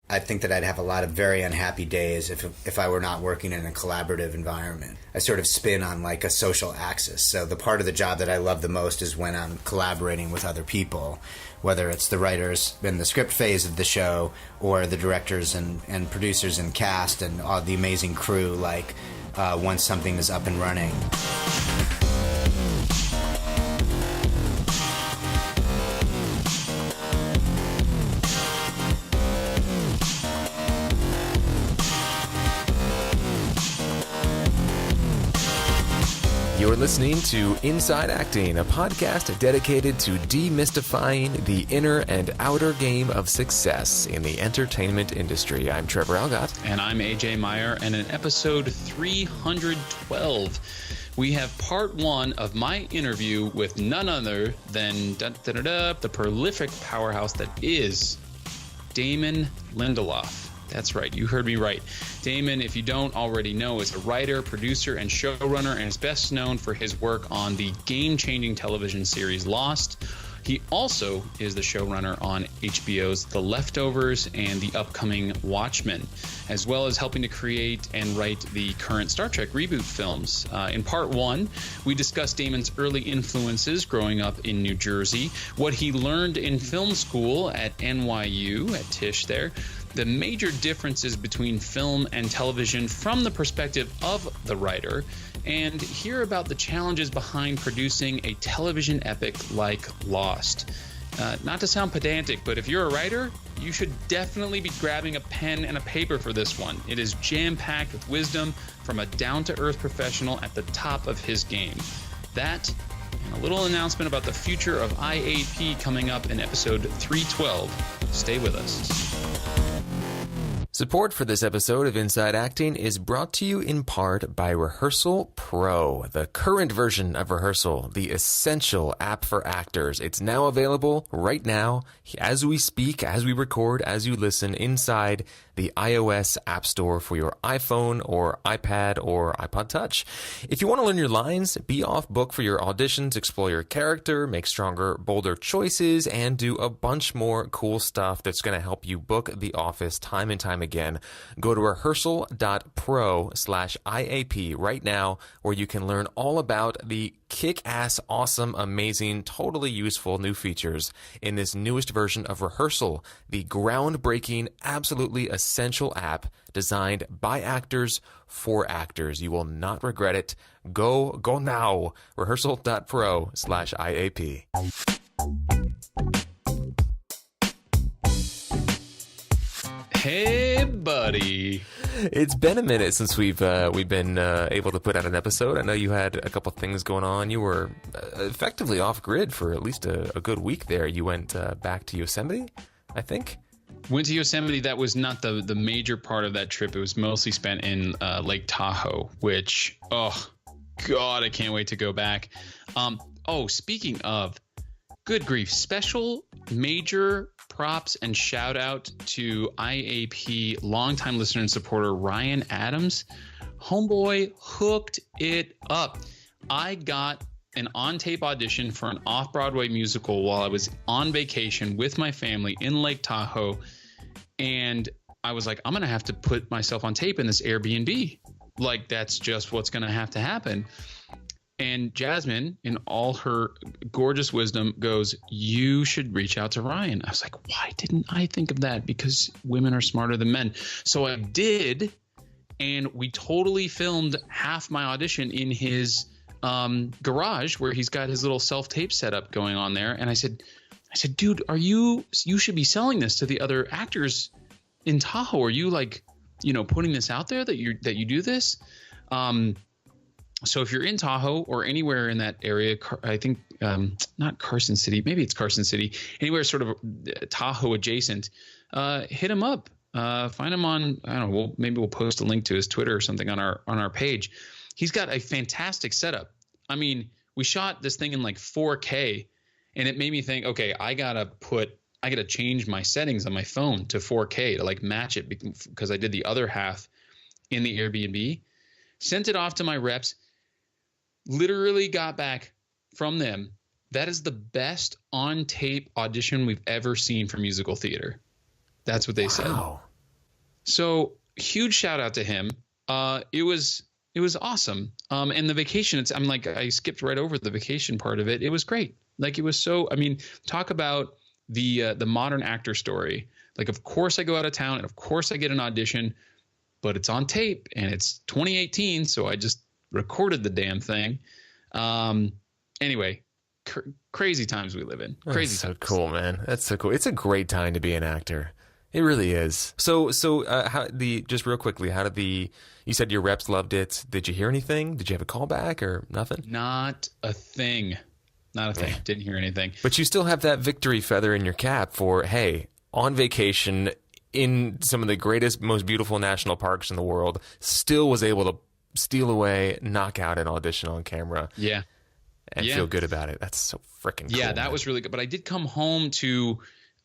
I think that I'd have a lot of very unhappy days if I were not working in a collaborative environment. I sort of spin on like a social axis. So the part of the job that I love the most is when I'm collaborating with other people, whether it's the writers in the script phase of the show or the directors and producers and cast and all the amazing crew, like once something is up and running. You're listening to Inside Acting, a podcast dedicated to demystifying the inner and outer game of success in the entertainment industry. I'm Trevor Algott. And I'm AJ Meyer, and in episode 312, we have part one of my interview with none other than the prolific powerhouse that is Damon Lindelof. That's right. You heard me right. Damon, if you don't already know, is a writer, producer, and showrunner, and is best known for his work on the game-changing television series Lost. He also is the showrunner on HBO's The Leftovers and the upcoming Watchmen, as well as helping to create and write the current Star Trek reboot films. In part one, we discussed Damon's early influences growing up in New Jersey, what he learned in film school at NYU, at Tisch there, the major differences between film and television from the perspective of the writer, and hear about the challenges behind producing a television epic like Lost. Not to sound pedantic, but if you're a writer, you should definitely be grabbing a pen and a paper for this one. It is jam-packed with wisdom from a down-to-earth professional at the top of his game. That and a little announcement about the future of IAP coming up in episode 312. Stay with us. Support for this episode of Inside Acting is brought to you in part by Rehearsal Pro, the current version of Rehearsal, the essential app for actors. It's now available right now, as we speak, as we record, as you listen, inside the iOS App Store for your iPhone or iPad or iPod Touch. If you want to learn your lines, be off book for your auditions, explore your character, make stronger, bolder choices, and do a bunch more cool stuff that's going to help you book the office time and time again, go to rehearsal.pro/IAP right now, where you can learn all about the kick-ass, awesome, amazing, totally useful new features in this newest version of Rehearsal, the groundbreaking, absolutely essential app designed by actors for actors. You will not regret it. Go now. Rehearsal.pro/IAP. Hey, buddy. It's been a minute since we've been able to put out an episode. I know you had a couple things going on. You were effectively off grid for at least a good week there. You went back to Yosemite, I think. Went to Yosemite. That was not the major part of that trip. It was mostly spent in Lake Tahoe, which, oh, God, I can't wait to go back. Speaking of, good grief, special major props and shout out to IAP longtime listener and supporter Ryan Adams. Homeboy hooked it up. I got an on-tape audition for an off-Broadway musical while I was on vacation with my family in Lake Tahoe, and I was like, I'm going to have to put myself on tape in this Airbnb. Like, that's just what's going to have to happen. And Jasmine, in all her gorgeous wisdom, goes, you should reach out to Ryan. I was like, why didn't I think of that? Because women are smarter than men. So I did, and we totally filmed half my audition in his garage where he's got his little self-tape setup going on there. And I said, dude, you should be selling this to the other actors in Tahoe. Are you putting this out there that you do this? So if you're in Tahoe or anywhere in that area, I think not Carson City, maybe it's Carson City, anywhere sort of Tahoe adjacent, hit him up. Find him on, I don't know, maybe we'll post a link to his Twitter or something on our page. He's got a fantastic setup. I mean, we shot this thing in like 4K, and it made me think, okay, I gotta change my settings on my phone to 4K to like match it, because I did the other half in the Airbnb. Sent it off to my reps. Literally got back from them. That is the best on-tape audition we've ever seen for musical theater. That's what they said. So huge shout out to him. It was awesome. And the vacation, I'm like, I skipped right over the vacation part of it. It was great. Like, it was so, I mean, talk about the modern actor story. Like, of course I go out of town and of course I get an audition, but it's on tape and it's 2018. So I just recorded the damn thing. Anyway, crazy times we live in. Crazy That's so times. cool, man. That's so cool. It's a great time to be an actor. It really is. So just real quickly, you said your reps loved it. Did you hear anything? Did you have a callback or nothing? Not a thing. Not a thing. Yeah. Didn't hear anything. But you still have that victory feather in your cap for, hey, on vacation in some of the greatest, most beautiful national parks in the world, still was able to steal away, knock out an audition on camera. Yeah. And feel good about it. That's so freaking cool. Yeah, that was really good. But I did come home to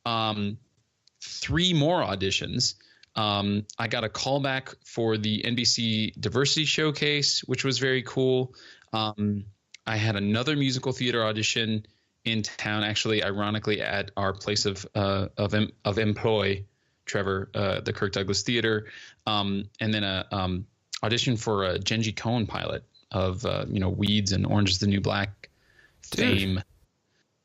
3 more auditions. I got a callback for the NBC Diversity Showcase, which was very cool. I had another musical theater audition in town, actually, ironically, at our place of employ, Trevor, the Kirk Douglas Theater, and then a audition for a Genji Cohen pilot of Weeds and Orange is the New Black fame. Dude.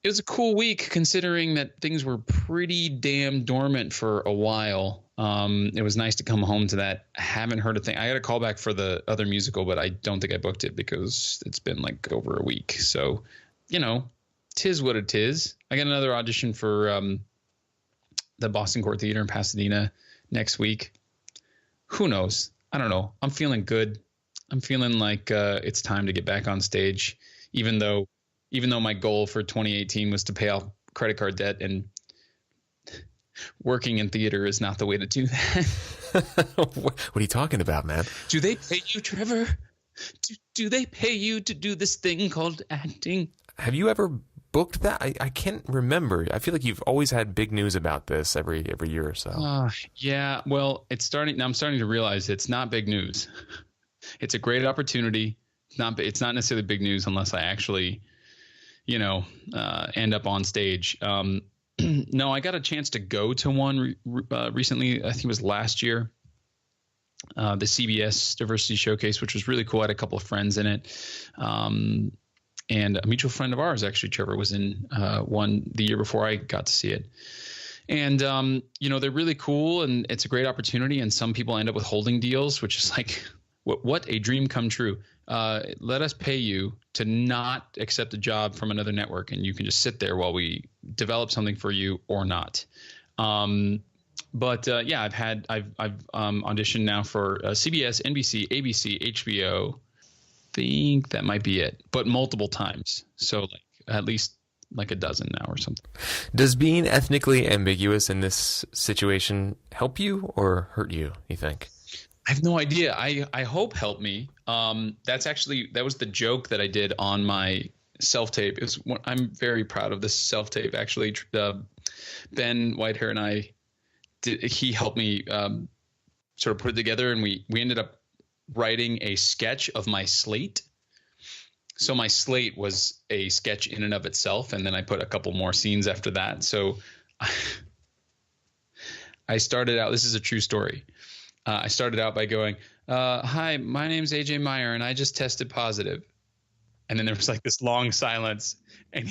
It was a cool week considering that things were pretty damn dormant for a while. It was nice to come home to that. I haven't heard a thing. I got a call back for the other musical, but I don't think I booked it because it's been like over a week. So, tis what it is. I got another audition for the Boston Court Theater in Pasadena next week. Who knows? I don't know. I'm feeling good. I'm feeling like it's time to get back on stage, even though my goal for 2018 was to pay off credit card debt, and working in theater is not the way to do that. What are you talking about, man? Do they pay you, Trevor? Do they pay you to do this thing called acting? Have you ever booked that? I can't remember. I feel like you've always had big news about this every year or so. Yeah. Well, I'm starting to realize it's not big news. It's a great opportunity. It's not necessarily big news unless I actually, end up on stage. No, I got a chance to go to one recently. I think it was last year. The CBS Diversity Showcase, which was really cool. I had a couple of friends in it. And a mutual friend of ours, actually, Trevor, was in one the year before I got to see it. And, they're really cool, and it's a great opportunity. And some people end up with holding deals, which is like, what a dream come true. Let us pay you to not accept a job from another network, and you can just sit there while we develop something for you or not. But I've auditioned now for CBS, NBC, ABC, HBO. Think that might be it, but multiple times. So like at least like a dozen now or something. Does being ethnically ambiguous in this situation help you or hurt you think? I have no idea. I hope help me. That was the joke that I did on my self-tape. I'm very proud of this self-tape, actually. Ben Whitehair and he helped me sort of put it together, and we ended up writing a sketch of my slate. So my slate was a sketch in and of itself, and then I put a couple more scenes after that. So I started out, this is a true story. I started out by going, hi, my name's AJ Meyer, and I just tested positive. And then there was like this long silence, and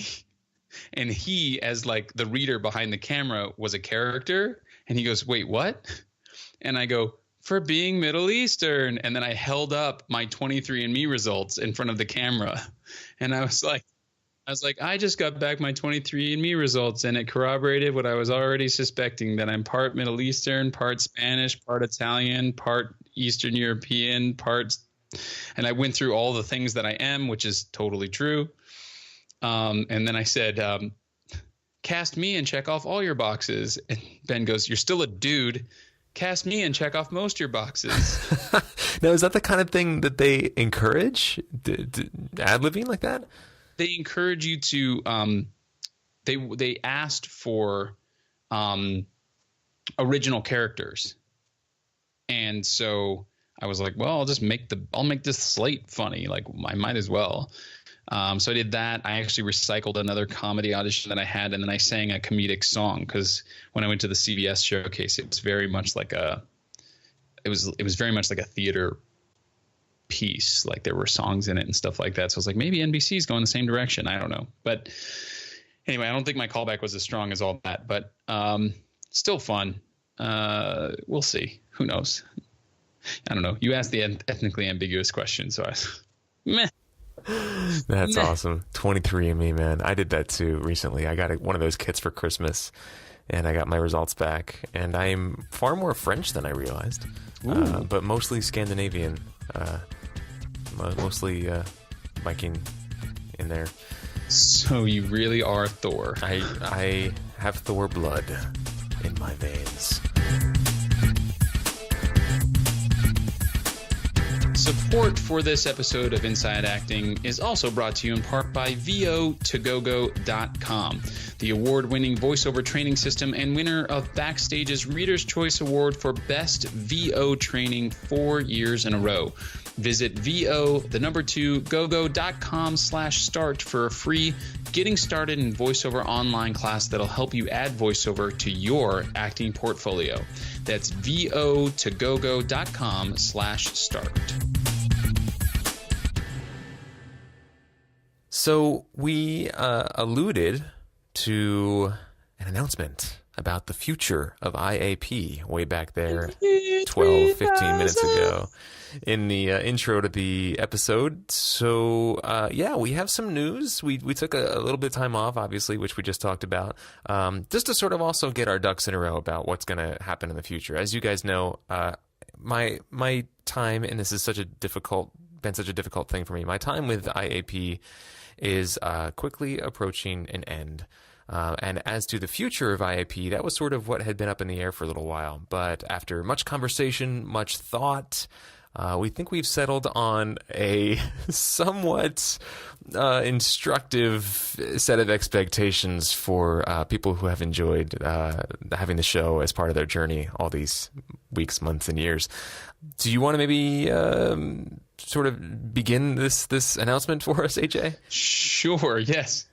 he, as like the reader behind the camera, was a character, and he goes, wait, what? And I go, for being Middle Eastern. And then I held up my 23andMe results in front of the camera, and I was like, I just got back my 23andMe results, and it corroborated what I was already suspecting, that I'm part Middle Eastern, part Spanish, part Italian, part Eastern European, and I went through all the things that I am, which is totally true. And then I said, cast me and check off all your boxes. And Ben goes, you're still a dude. Cast me and check off most of your boxes. Now, is that the kind of thing that they encourage? Ad-libbing like that? They encourage you to they asked for original characters, and so I was like, well, I'll make this slate funny, like I might as well. So I did that. I actually recycled another comedy audition that I had, and then I sang a comedic song, because when I went to the CBS showcase, it's very much like it was very much like a theater piece. Like there were songs in it and stuff like that. So I was like, maybe NBC is going the same direction. I don't know. But anyway, I don't think my callback was as strong as all that, but still fun. We'll see. Who knows? I don't know. You asked the ethnically ambiguous question, so I was meh. That's awesome. 23andMe, man. I did that too recently. I got one of those kits for Christmas, and I got my results back. And I'm far more French than I realized, but mostly Scandinavian, mostly Viking in there. So you really are Thor. I have Thor blood in my veins. Support for this episode of Inside Acting is also brought to you in part by VOtogogo.com, the award-winning voiceover training system and winner of Backstage's Reader's Choice Award for Best VO Training 4 years in a row. Visit gogo.com/start for a free Getting Started in VoiceOver online class that'll help you add voiceover to your acting portfolio. That's votogogo.com/start. So we alluded to an announcement about the future of IAP way back there 12, 15 minutes ago in the intro to the episode. So, we have some news. We took a little bit of time off, obviously, which we just talked about, just to sort of also get our ducks in a row about what's going to happen in the future. As you guys know, my time, and this is been such a difficult thing for me, my time with IAP is quickly approaching an end. And as to the future of IAP, that was sort of what had been up in the air for a little while. But after much conversation, much thought, we think we've settled on a somewhat instructive set of expectations for people who have enjoyed having the show as part of their journey all these weeks, months, and years. Do you want to maybe sort of begin this announcement for us, AJ? Sure, yes.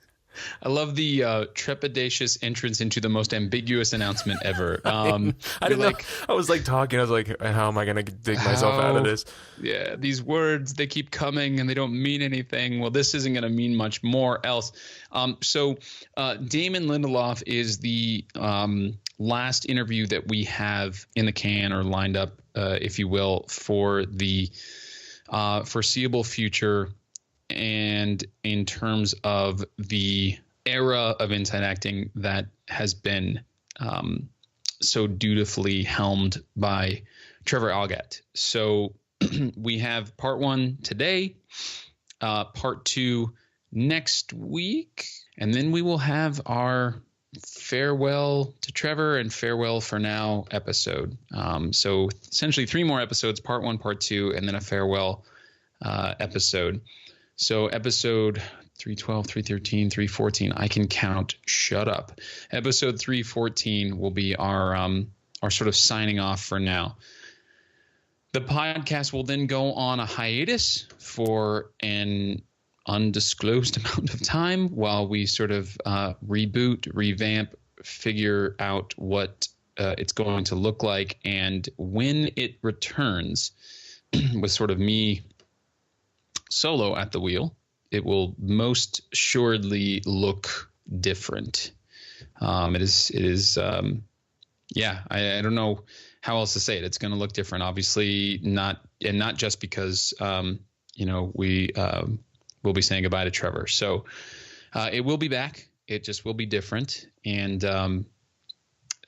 I love the trepidatious entrance into the most ambiguous announcement ever. I didn't know. I was like talking. I was like, how am I going to dig myself out of this? Yeah, these words, they keep coming and they don't mean anything. Well, this isn't going to mean much more else. So Damon Lindelof is the last interview that we have in the can, or lined up, if you will, for the foreseeable future. And in terms of the era of inside acting that has been so dutifully helmed by Trevor Algatt. So we have part 1 today, part 2 next week, and then we will have our farewell to Trevor and farewell for now episode. So essentially 3 more episodes, part 1, part 2, and then a farewell episode. So episode 312, 313, 314, I can count. Shut up. Episode 314 will be our sort of signing off for now. The podcast will then go on a hiatus for an undisclosed amount of time while we sort of reboot, revamp, figure out what it's going to look like. And when it returns with sort of me solo at the wheel, it will most assuredly look different. It is I don't know how else to say it. It's going to look different, obviously, not just because we will be saying goodbye to Trevor. So it will be back. It just will be different, and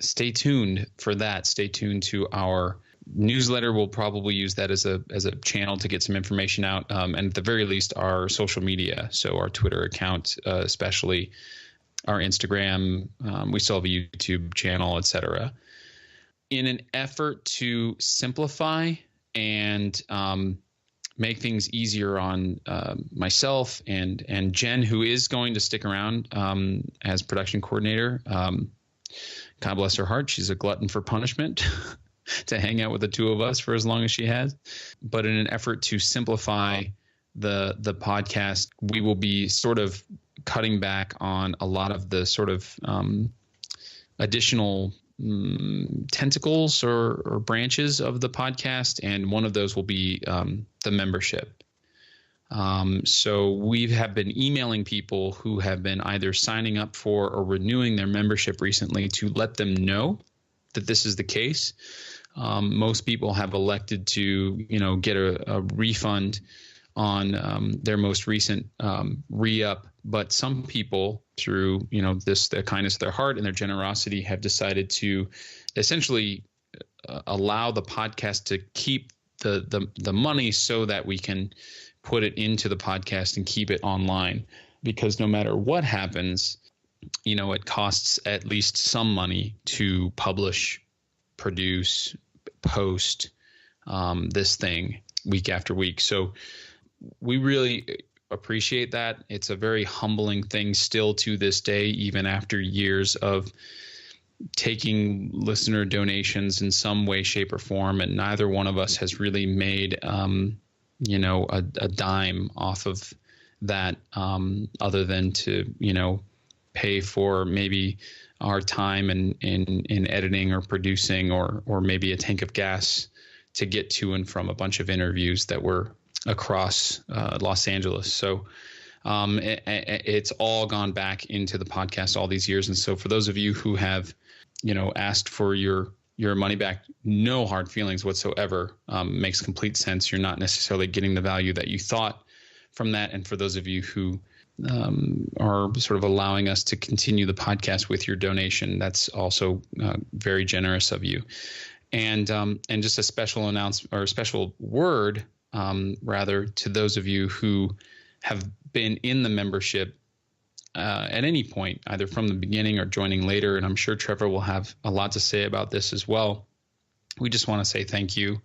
stay tuned for that. Stay tuned to our newsletter. We'll probably use that as a channel to get some information out, and at the very least our social media, so our Twitter account, especially our Instagram. We still have a YouTube channel, etc. In an effort to simplify and make things easier on myself and Jen, who is going to stick around as production coordinator. God bless her heart. She's a glutton for punishment. To hang out with the two of us for as long as she has. But in an effort to simplify the podcast, we will be sort of cutting back on a lot of the sort of additional tentacles or branches of the podcast, and one of those will be the membership. So we have been emailing people who have been either signing up for or renewing their membership recently to let them know that this is the case. Most people have elected to, get a refund on their most recent re-up, but some people, through the kindness of their heart and their generosity, have decided to essentially allow the podcast to keep the money so that we can put it into the podcast and keep it online. Because no matter what happens, it costs at least some money to publish, produce, post this thing week after week. So we really appreciate that. It's a very humbling thing still to this day, even after years of taking listener donations in some way, shape, or form. And neither one of us has really made, a dime off of that, other than to, pay for maybe our time in editing or producing, or maybe a tank of gas to get to and from a bunch of interviews that were across Los Angeles. So it's all gone back into the podcast all these years. And so for those of you who have, asked for your money back, no hard feelings whatsoever. Makes complete sense. You're not necessarily getting the value that you thought from that. And for those of you who are sort of allowing us to continue the podcast with your donation, that's also very generous of you. And just a special announcement, or a special word, rather, to those of you who have been in the membership at any point, either from the beginning or joining later. And I'm sure Trevor will have a lot to say about this as well. We just want to say thank you.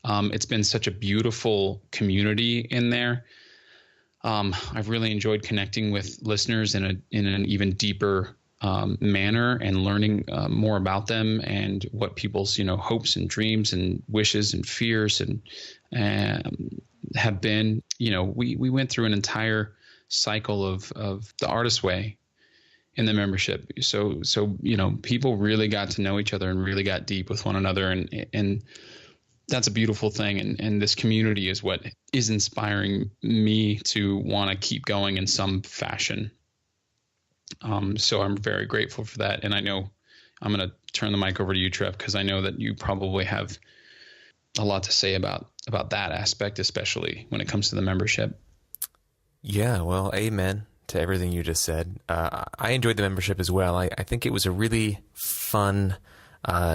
It's been such a beautiful community in there. I've really enjoyed connecting with listeners in an even deeper manner, and learning more about them and what people's hopes and dreams and wishes and fears and have been. We went through an entire cycle of the Artist Way in the membership. So people really got to know each other and really got deep with one another, and that's a beautiful thing. And this community is what is inspiring me to want to keep going in some fashion. So I'm very grateful for that. And I know I'm going to turn the mic over to you, Trev, because I know that you probably have a lot to say about that aspect, especially when it comes to the membership. Yeah, well, amen to everything you just said. I enjoyed the membership as well. I think it was a really fun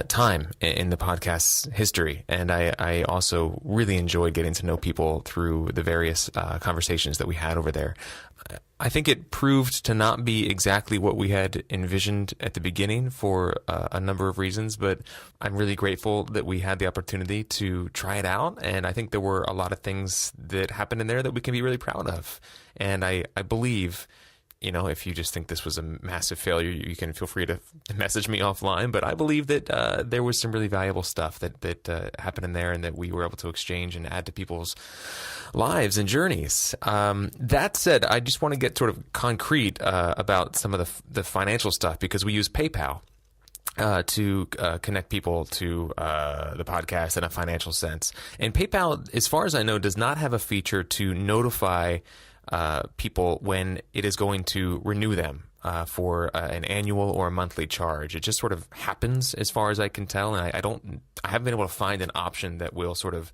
time in the podcast's history. And I also really enjoyed getting to know people through the various conversations that we had over there. I think it proved to not be exactly what we had envisioned at the beginning for a number of reasons, but I'm really grateful that we had the opportunity to try it out. And I think there were a lot of things that happened in there that we can be really proud of. And I believe, if you just think this was a massive failure, you can feel free to message me offline. But I believe that there was some really valuable stuff that happened in there, and that we were able to exchange and add to people's lives and journeys. That said, I just want to get sort of concrete about some of the financial stuff, because we use PayPal to connect people to the podcast in a financial sense. And PayPal, as far as I know, does not have a feature to notify people when it is going to renew them for an annual or a monthly charge. It just sort of happens, as far as I can tell, and I haven't been able to find an option that will sort of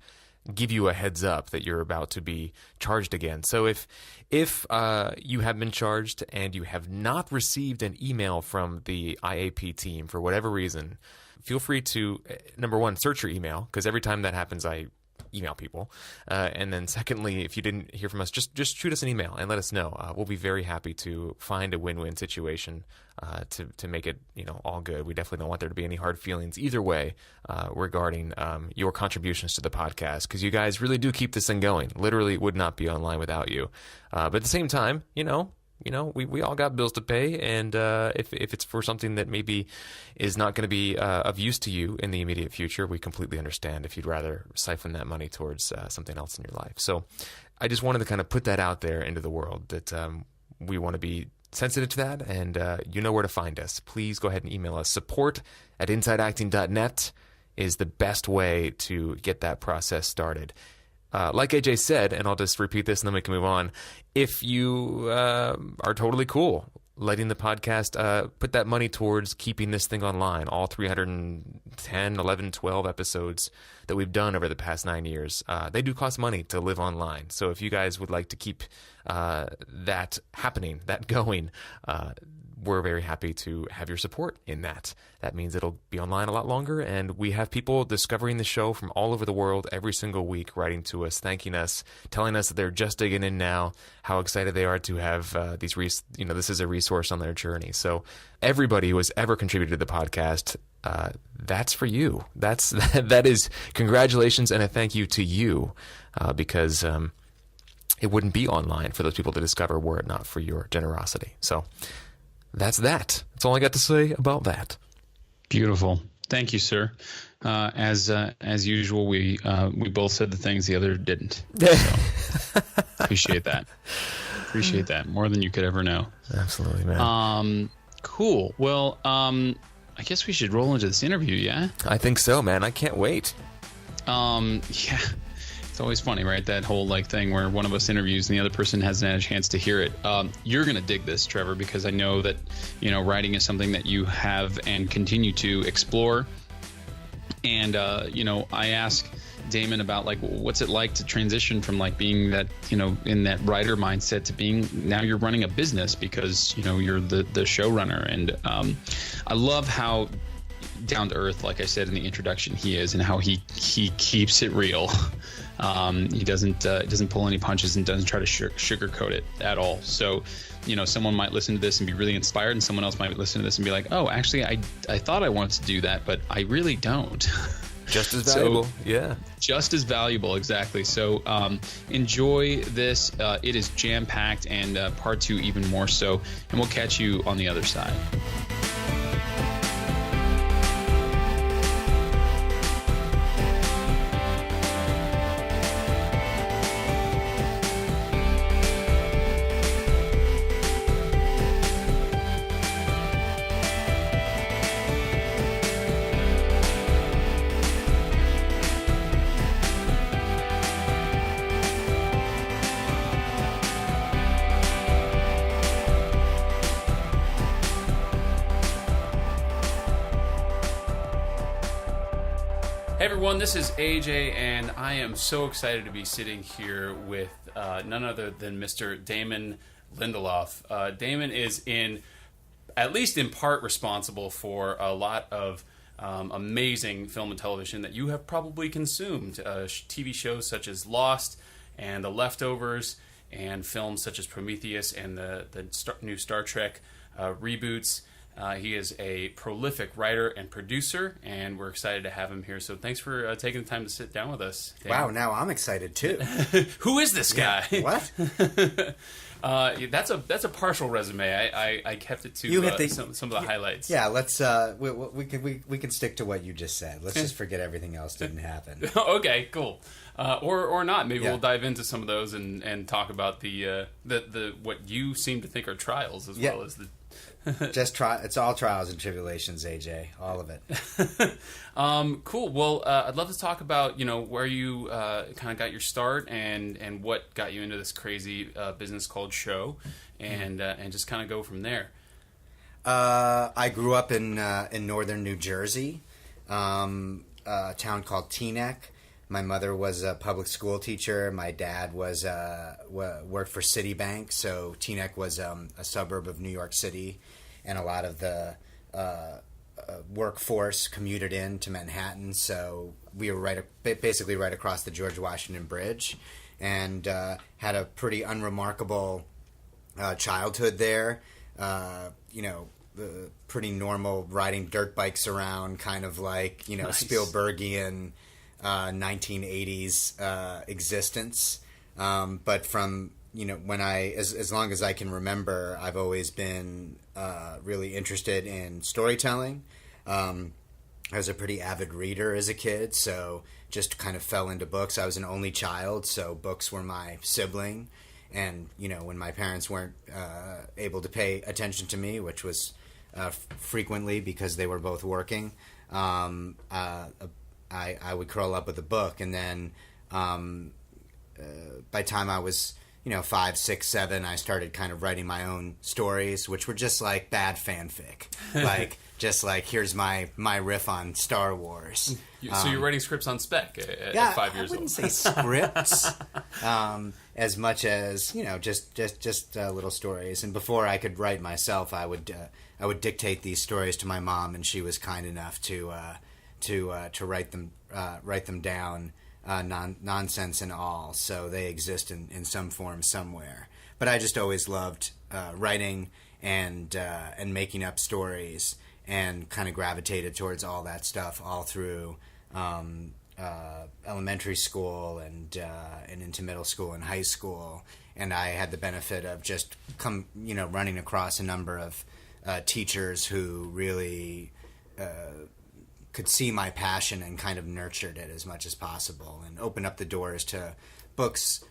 give you a heads up that you're about to be charged again. So if you have been charged and you have not received an email from the IAP team for whatever reason, feel free to, number one, search your email, because every time that happens, I email people. And then secondly, if you didn't hear from us, just shoot us an email and let us know. We'll be very happy to find a win-win situation to make it all good. We definitely don't want there to be any hard feelings either way regarding your contributions to the podcast, because you guys really do keep this thing going. Literally, it would not be online without you. But at the same time, we all got bills to pay, and if it's for something that maybe is not going to be of use to you in the immediate future, we completely understand if you'd rather siphon that money towards something else in your life. So I just wanted to kind of put that out there into the world, that we want to be sensitive to that, and you know where to find us. Please go ahead and email us. support@insideacting.net is the best way to get that process started. Like AJ said, and I'll just repeat this and then we can move on, if you are totally cool letting the podcast put that money towards keeping this thing online, all 310, 11, 12 episodes that we've done over the past 9 years, they do cost money to live online. So if you guys would like to keep that happening, that going, we're very happy to have your support in that. That means it'll be online a lot longer, and we have people discovering the show from all over the world every single week, writing to us, thanking us, telling us that they're just digging in now, how excited they are to have this is a resource on their journey. So everybody who has ever contributed to the podcast, that's for you. That is congratulations and a thank you to you, because it wouldn't be online for those people to discover were it not for your generosity. So that's that. That's all I got to say about that. Beautiful. Thank you, sir. As usual, we both said the things the other didn't. So, appreciate that. Appreciate that more than you could ever know. Absolutely, man. Cool. Well, I guess we should roll into this interview. Yeah. I think so, man. I can't wait. Yeah. It's always funny, right? That whole thing where one of us interviews and the other person hasn't had a chance to hear it. You're going to dig this, Trevor, because I know that, writing is something that you have and continue to explore. And, I ask Damon about what's it like to transition from being that, in that writer mindset to being now you're running a business because, you're the showrunner. And I love how down to earth, like I said in the introduction, he is, and how he keeps it real. He doesn't pull any punches and doesn't try to sugarcoat it at all. So, someone might listen to this and be really inspired, and someone else might listen to this and be like, oh, actually, I thought I wanted to do that, but I really don't. Just as valuable. So, yeah. Just as valuable, exactly. So enjoy this. It is jam-packed, and part 2 even more so. And we'll catch you on the other side. Hey everyone, this is AJ, and I am so excited to be sitting here with none other than Mr. Damon Lindelof. Damon is at least in part responsible for a lot of amazing film and television that you have probably consumed. TV shows such as Lost and The Leftovers, and films such as Prometheus and the new Star Trek reboots. He is a prolific writer and producer, and we're excited to have him here. So thanks for taking the time to sit down with us, Damon. Wow, now I'm excited too. Who is this guy? Yeah. What? That's a partial resume. I kept it to some of the highlights. Yeah, let's we can stick to what you just said. Let's just forget everything else didn't happen. Okay, cool. Or not. Maybe Yeah. we'll dive into some of those and talk about the what you seem to think are trials as well as the. It's all trials and tribulations, AJ. All of it. Cool. Well, I'd love to talk about where you kind of got your start and what got you into this crazy business called show, and just kind of go from there. I grew up in northern New Jersey, a town called Teaneck. My mother was a public school teacher. My dad was worked for Citibank, so Teaneck was a suburb of New York City, and a lot of the workforce commuted into Manhattan. So we were basically right across the George Washington Bridge, and had a pretty unremarkable childhood there. Pretty normal, riding dirt bikes around, kind of like Nice. Spielbergian 1980s existence, but from when as long as I can remember, I've always been really interested in storytelling. I was a pretty avid reader as a kid, so just kind of fell into books. I was an only child, so books were my sibling, And, when my parents weren't able to pay attention to me, which was frequently because they were both working, I would curl up with a book. And then by the time I was 5, 6, 7, I started kind of writing my own stories, which were just like bad fanfic. Like, just like, here's my riff on Star Wars. So you're writing scripts on spec at 5 years old? I wouldn't say scripts as much as, just little stories. And before I could write myself, I would dictate these stories to my mom, and she was kind enough to write them down. Nonsense and all, so they exist in some form somewhere. But I just always loved writing and making up stories, and kind of gravitated towards all that stuff all through elementary school and into middle school and high school. And I had the benefit of just running across a number of teachers who really could see my passion and kind of nurtured it as much as possible, and opened up the doors to books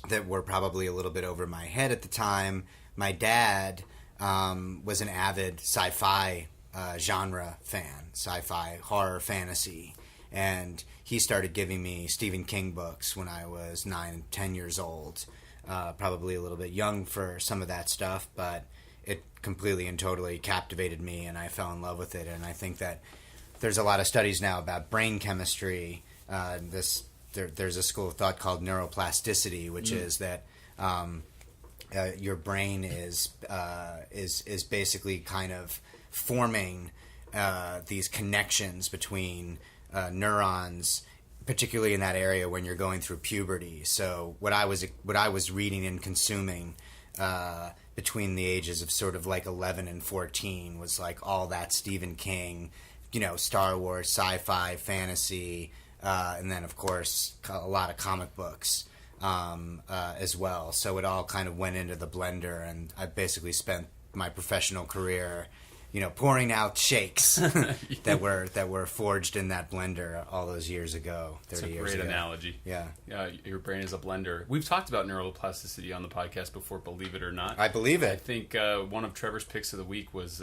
that were probably a little bit over my head at the time. My dad was an avid sci-fi genre fan, sci-fi, horror, fantasy, and he started giving me Stephen King books when I was 9 and 10 years old. Probably a little bit young for some of that stuff, but it completely and totally captivated me, and I fell in love with it. And I think that there's a lot of studies now about brain chemistry. There's a school of thought called neuroplasticity, which is that your brain is basically kind of forming these connections between neurons, particularly in that area when you're going through puberty. So what I was reading and consuming between the ages of sort of like 11 and 14 was like all that Stephen King, Star Wars, sci-fi, fantasy, and then, of course, a lot of comic books as well. So it all kind of went into the blender, and I basically spent my professional career, pouring out shakes that were forged in that blender all those years ago, 30 years ago. That's a great analogy. Yeah. Your brain is a blender. We've talked about neuroplasticity on the podcast before, believe it or not. I believe it. I think one of Trevor's picks of the week was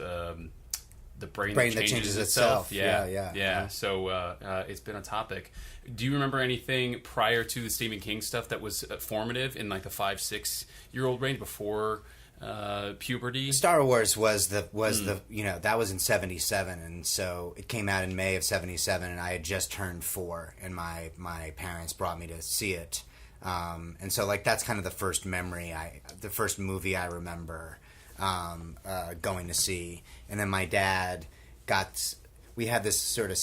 the brain that changes itself. Yeah. So it's been a topic. Do you remember anything prior to the Stephen King stuff that was formative in like the 5, 6-year-old range before puberty? Star Wars was that was in 77, and so it came out in May of 77, and I had just turned 4, and my parents brought me to see it. And so like that's kind of the first memory, the first movie I remember going to see. And then my dad we had this sort of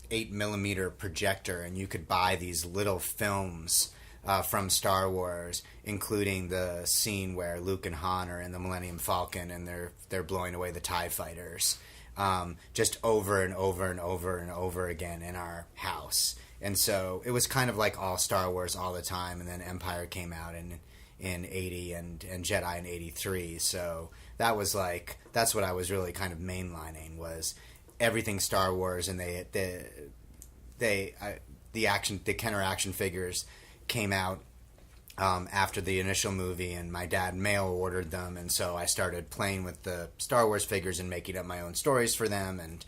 8mm projector, and you could buy these little films from Star Wars, including the scene where Luke and Han are in the Millennium Falcon and they're blowing away the TIE fighters, just over and over and over and over again in our house. And so it was kind of like all Star Wars all the time, and then Empire came out in 80 and Jedi in 83. So that's what I was really kind of mainlining, was everything Star Wars, and the Kenner action figures came out after the initial movie, and my dad mail ordered them, and so I started playing with the Star Wars figures and making up my own stories for them, and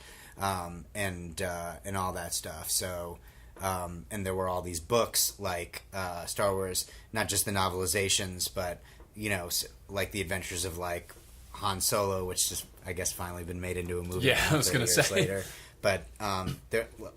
all that stuff. So and there were all these books like Star Wars, not just the novelizations, but like the adventures of like Han Solo, which just I guess finally been made into a movie. Yeah, I was going to say later. But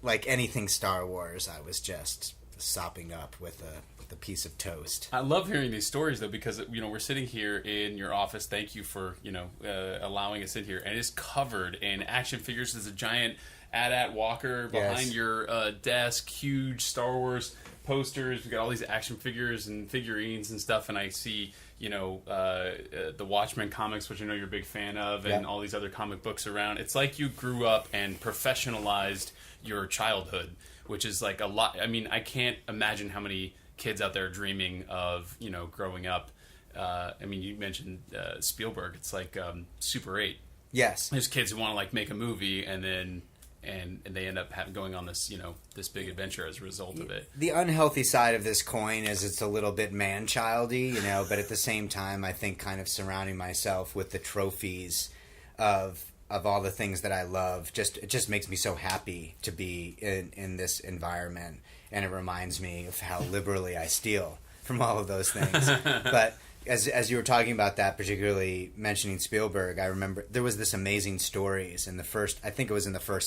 like anything Star Wars, I was just sopping up with a piece of toast. I love hearing these stories though, because we're sitting here in your office. Thank you for allowing us in here, and it's covered in action figures. There's a giant AT-AT walker behind your desk, huge Star Wars posters. We got all these action figures and figurines and stuff, and I see the Watchmen comics, which I know you're a big fan of, and all these other comic books around. It's like you grew up and professionalized your childhood, which is like a lot. I mean, I can't imagine how many kids out there dreaming of growing up. I mean, you mentioned Spielberg. It's like Super 8. Yes. There's kids who want to like make a movie, and then they end up going on this this big adventure as a result of it. The unhealthy side of this coin is it's a little bit man-childy, but at the same time, I think kind of surrounding myself with the trophies of all the things that I love, it just makes me so happy to be in this environment, and it reminds me of how liberally I steal from all of those things. But as you were talking about that, particularly mentioning Spielberg, I remember there was this Amazing Stories in the first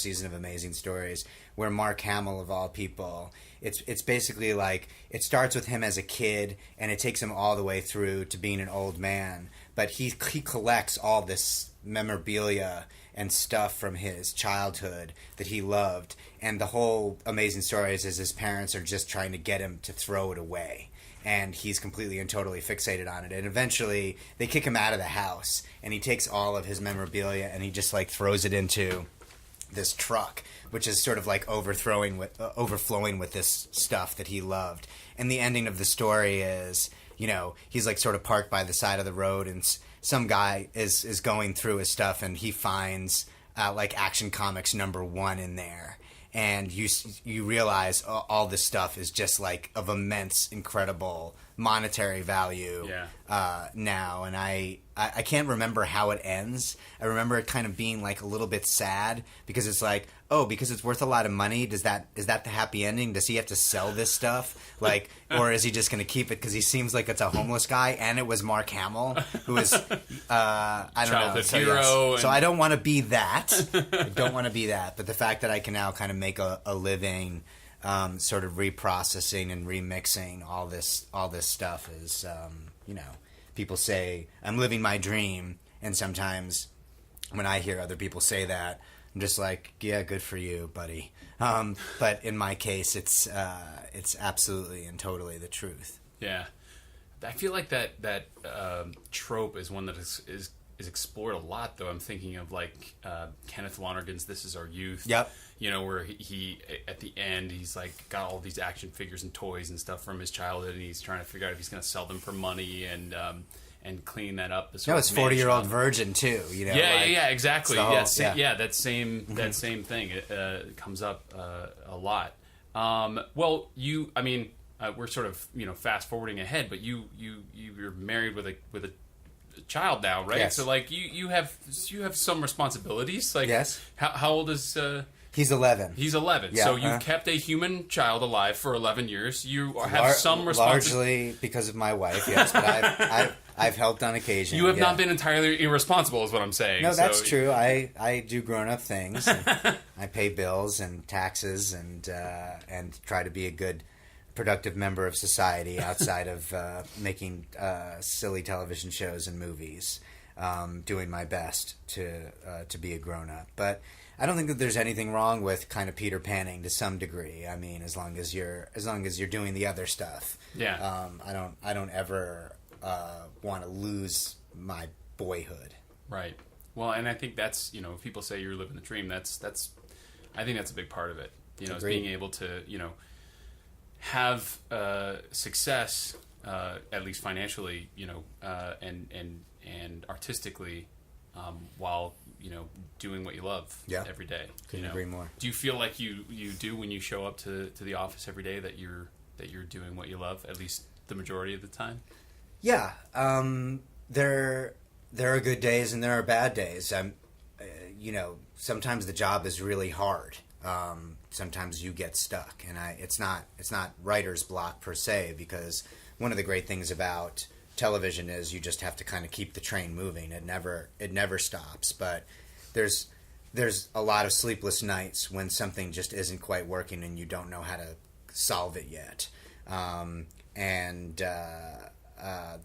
season of Amazing Stories, where Mark Hamill, of all people, it's basically like it starts with him as a kid and it takes him all the way through to being an old man, but he collects all this memorabilia and stuff from his childhood that he loved, and the whole Amazing Stories is his parents are just trying to get him to throw it away, and he's completely and totally fixated on it, and eventually they kick him out of the house, and he takes all of his memorabilia and he just like throws it into this truck, which is sort of like overflowing with this stuff that he loved. And the ending of the story is, he's like sort of parked by the side of the road, and some guy is going through his stuff, and he finds like Action Comics #1 in there, and you realize all this stuff is just like of immense, incredible monetary value now. And I can't remember how it ends. I remember it kind of being like a little bit sad, because it's like, oh, because it's worth a lot of money, is that the happy ending? Does he have to sell this stuff? Like, or is he just going to keep it because he seems like it's a homeless guy, and it was Mark Hamill, who is, I don't know. So, hero. So I don't want to be that. I don't want to be that. But the fact that I can now kind of make a living sort of reprocessing and remixing all this stuff is, people say I'm living my dream, and sometimes when I hear other people say that, I'm just like, yeah, good for you, buddy. But in my case, it's absolutely and totally the truth. Yeah, I feel like that trope is one that is explored a lot, though. I'm thinking of like Kenneth Lonergan's "This Is Our Youth." Yep. Where he at the end he's like got all these action figures and toys and stuff from his childhood, and he's trying to figure out if he's going to sell them for money and clean that up. No, it's 40-year-old virgin too. Yeah, exactly. That same thing. It comes up a lot. Well, we're sort of fast forwarding ahead, but you're married with a child now, right? Yes. So like you have some responsibilities. Like, yes. How old is? He's 11. He's 11. Yeah, so you kept a human child alive for 11 years. You have some responsibility. Largely because of my wife, yes. But I've helped on occasion. You have not been entirely irresponsible, is what I'm saying. No, that's true. I do grown-up things. I pay bills and taxes and try to be a good, productive member of society outside of making silly television shows and movies. Doing my best to be a grown-up, but I don't think that there's anything wrong with kind of Peter Panning to some degree. I mean, as long as you're doing the other stuff. Yeah. I don't ever want to lose my boyhood. Right. Well, and I think that's if people say you're living the dream, that's I think that's a big part of it. Is being able to have success, at least financially, and artistically, while doing what you love every day. Couldn't agree more. Do you feel like you do when you show up to the office every day that you're doing what you love, at least the majority of the time? Yeah. There are good days and there are bad days. Sometimes the job is really hard. Sometimes you get stuck, and it's not writer's block per se, because one of the great things about television is you just have to kind of keep the train moving. It never stops. But there's a lot of sleepless nights when something just isn't quite working and you don't know how to solve it yet.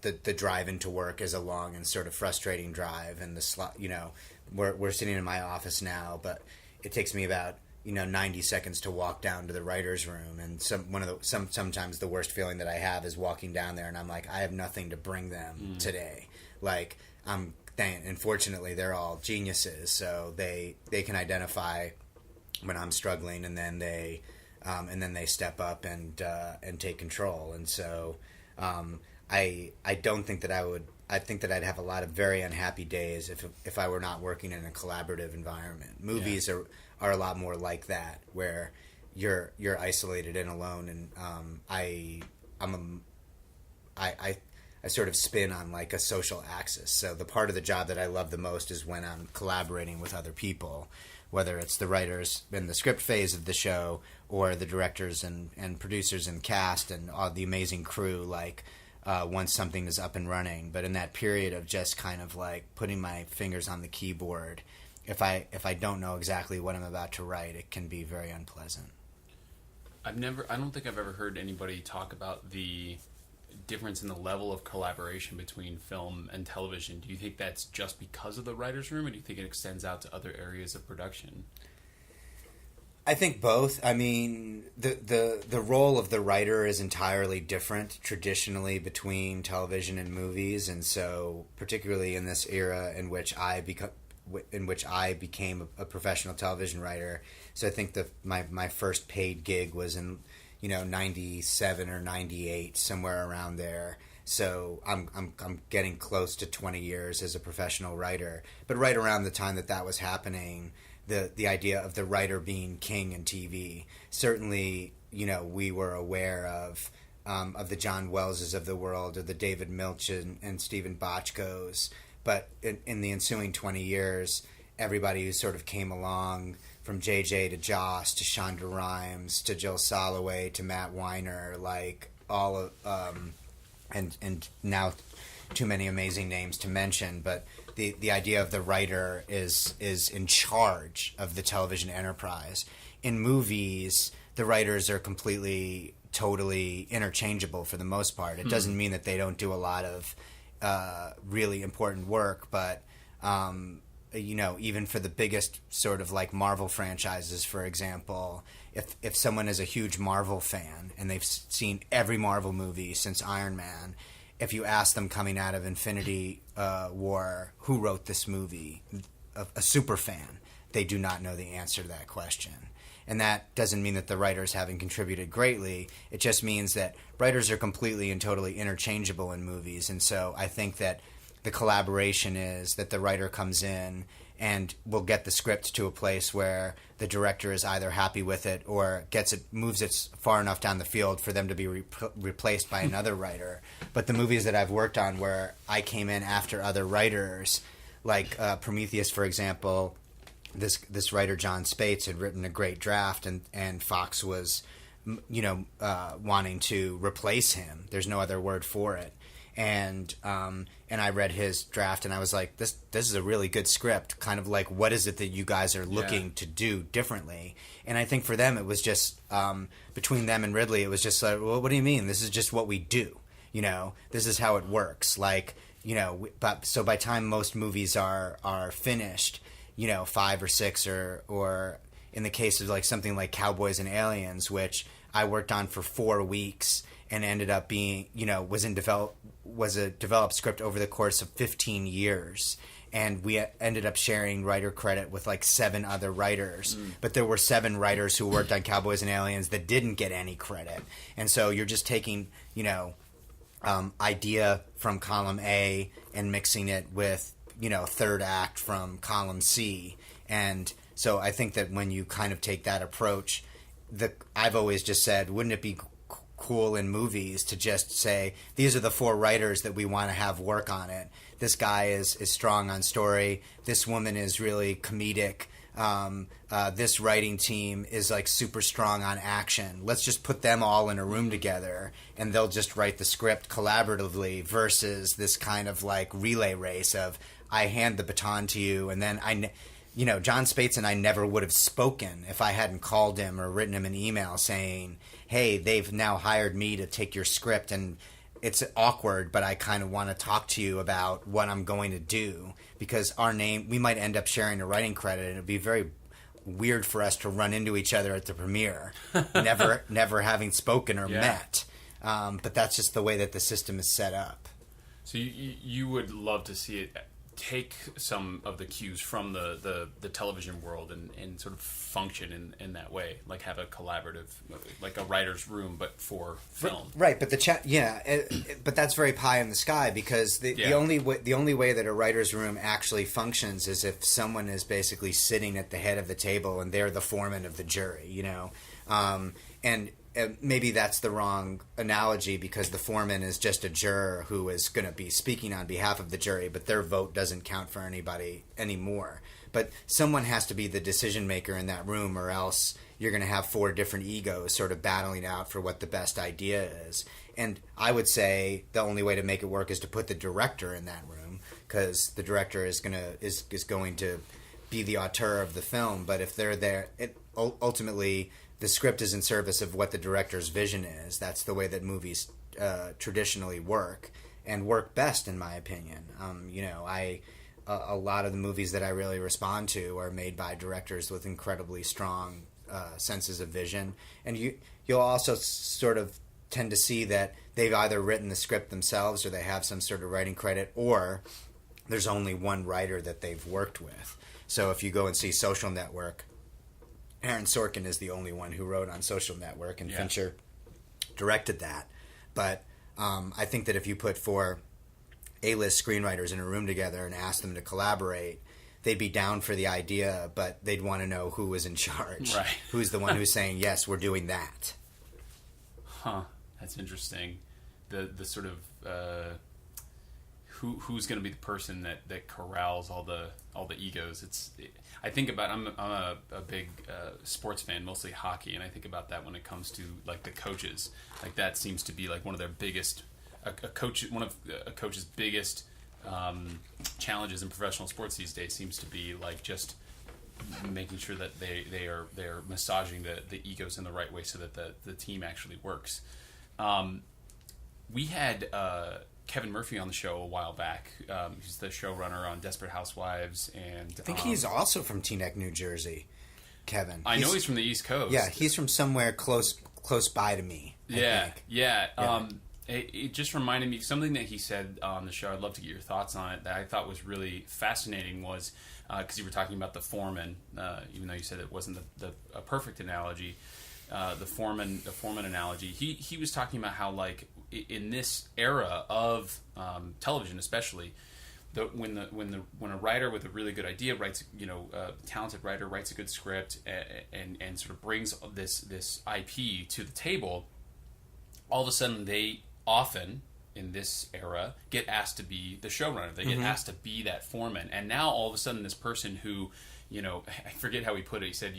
The drive into work is a long and sort of frustrating drive, and we're sitting in my office now, but it takes me about 90 seconds to walk down to the writer's room, and sometimes the worst feeling that I have is walking down there and I'm like, I have nothing to bring them today. Like, unfortunately they're all geniuses, so they can identify when I'm struggling, and then they step up and take control. And so I don't think that I think that I'd have a lot of very unhappy days if I were not working in a collaborative environment. Movies are a lot more like that, where you're isolated and alone. And I sort of spin on like a social axis. So the part of the job that I love the most is when I'm collaborating with other people, whether it's the writers in the script phase of the show or the directors and producers and cast and all the amazing crew, like once something is up and running. But in that period of just kind of like putting my fingers on the keyboard, if I don't know exactly what I'm about to write, it can be very unpleasant. I don't think I've ever heard anybody talk about the difference in the level of collaboration between film and television. Do you think that's just because of the writer's room, or do you think it extends out to other areas of production? I think both. I mean, the role of the writer is entirely different traditionally between television and movies, and so particularly in this era in which I became a professional television writer. So I think my first paid gig was in 97 or 98, somewhere around there. So I'm getting close to 20 years as a professional writer. But right around the time that was happening, the idea of the writer being king in TV, certainly, we were aware of the John Welleses of the world, or the David Milch and Stephen Bochcos. But in the ensuing 20 years, everybody who sort of came along, from JJ to Joss to Shonda Rhimes to Jill Soloway to Matt Weiner, like all of, and now too many amazing names to mention, but the idea of the writer is in charge of the television enterprise. In movies, the writers are totally interchangeable for the most part. It doesn't mean that they don't do a lot of really important work, but even for the biggest sort of like Marvel franchises, for example, if someone is a huge Marvel fan and they've seen every Marvel movie since Iron Man, if you ask them coming out of Infinity War, who wrote this movie, a super fan, they do not know the answer to that question. And that doesn't mean that the writers haven't contributed greatly. It just means that writers are completely and totally interchangeable in movies. And so I think that the collaboration is that the writer comes in and will get the script to a place where the director is either happy with it or moves it far enough down the field for them to be replaced by another writer. But the movies that I've worked on where I came in after other writers, like Prometheus, for example, this writer John Spates had written a great draft, and Fox was wanting to replace him. There's no other word for it. And I read his draft and I was like, this is a really good script. Kind of like, what is it that you guys are looking to do differently? And I think for them, it was just between them and Ridley, it was just like, well, what do you mean? This is just what we do. This is how it works. Like, but so by time most movies are finished, 5 or 6 or in the case of like something like Cowboys and Aliens, which I worked on for 4 weeks and ended up being, was a developed script over the course of 15 years. And we ended up sharing writer credit with like 7 other writers. But there were 7 writers who worked on Cowboys and Aliens that didn't get any credit. And so you're just taking, idea from column A and mixing it with, third act from column C. And so I think that when you kind of take that approach, I've always just said, wouldn't it be cool in movies to just say, these are the 4 writers that we want to have work on it. This guy is strong on story. This woman is really comedic. This writing team is like super strong on action. Let's just put them all in a room together and they'll just write the script collaboratively versus this kind of like relay race of I hand the baton to you and then John Spates and I never would have spoken if I hadn't called him or written him an email saying, hey, they've now hired me to take your script and it's awkward, but I kind of want to talk to you about what I'm going to do because we might end up sharing a writing credit and it'd be very weird for us to run into each other at the premiere, never having spoken or met. But that's just the way that the system is set up. So you would love to see it take some of the cues from the television world and sort of function in that way, like have a collaborative, like a writer's room, but for film. Right, but but that's very pie in the sky, because the only way that a writer's room actually functions is if someone is basically sitting at the head of the table and they're the foreman of the jury, you know, and maybe that's the wrong analogy, because the foreman is just a juror who is going to be speaking on behalf of the jury, but their vote doesn't count for anybody anymore. But someone has to be the decision maker in that room, or else you're going to have 4 different egos sort of battling out for what the best idea is. And I would say the only way to make it work is to put the director in that room, because the director is going to be the auteur of the film. But if they're there, ultimately the script is in service of what the director's vision is. That's the way that movies traditionally work, and work best, in my opinion. A lot of the movies that I really respond to are made by directors with incredibly strong senses of vision, and you'll also sort of tend to see that they've either written the script themselves, or they have some sort of writing credit, or there's only one writer that they've worked with. So if you go and see Social Network, Aaron Sorkin is the only one who wrote on Social Network, and Fincher directed that. But I think that if you put 4 A-list screenwriters in a room together and asked them to collaborate, they'd be down for the idea, but they'd want to know who was in charge. Right. Who's the one who's saying, yes, we're doing that. Huh. That's interesting. The sort of who's going to be the person that corrals all the egos. I think about, I'm a big sports fan, mostly hockey, and I think about that when it comes to like the coaches. Like that seems to be like one of their biggest one of a coach's biggest challenges in professional sports these days seems to be like just making sure that they're massaging the egos in the right way so that the team actually works. We had Kevin Murphy on the show a while back. He's the showrunner on Desperate Housewives, and I think he's also from Teaneck, New Jersey. Kevin. I know he's from the East Coast. Yeah, he's from somewhere close by to me. I think. Yeah. It just reminded me something that he said on the show. I'd love to get your thoughts on it. That I thought was really fascinating was because you were talking about the foreman, even though you said it wasn't a perfect analogy. The foreman analogy. He was talking about how like in this era of television, especially, when a writer with a really good idea writes, a talented writer writes a good script and sort of brings this IP to the table, all of a sudden they often in this era get asked to be the showrunner. They get asked to be that foreman, and now all of a sudden this person who, I forget how he put it. He said,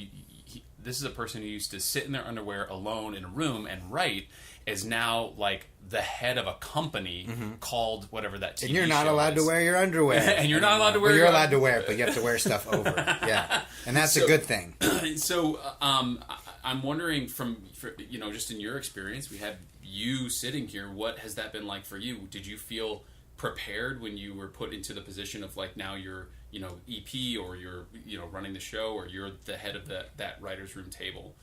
this is a person who used to sit in their underwear alone in a room and write, is now like the head of a company called whatever that TV and you're not show allowed is. to wear your underwear. And you're not allowed to wear well, your you're allowed to wear it, but you have to wear stuff over. Yeah. And that's a good thing. So I'm wondering just in your experience, we have you sitting here, what has that been like for you? Did you feel prepared when you were put into the position of like now you're EP, or you're running the show, or you're the head of that writer's room table?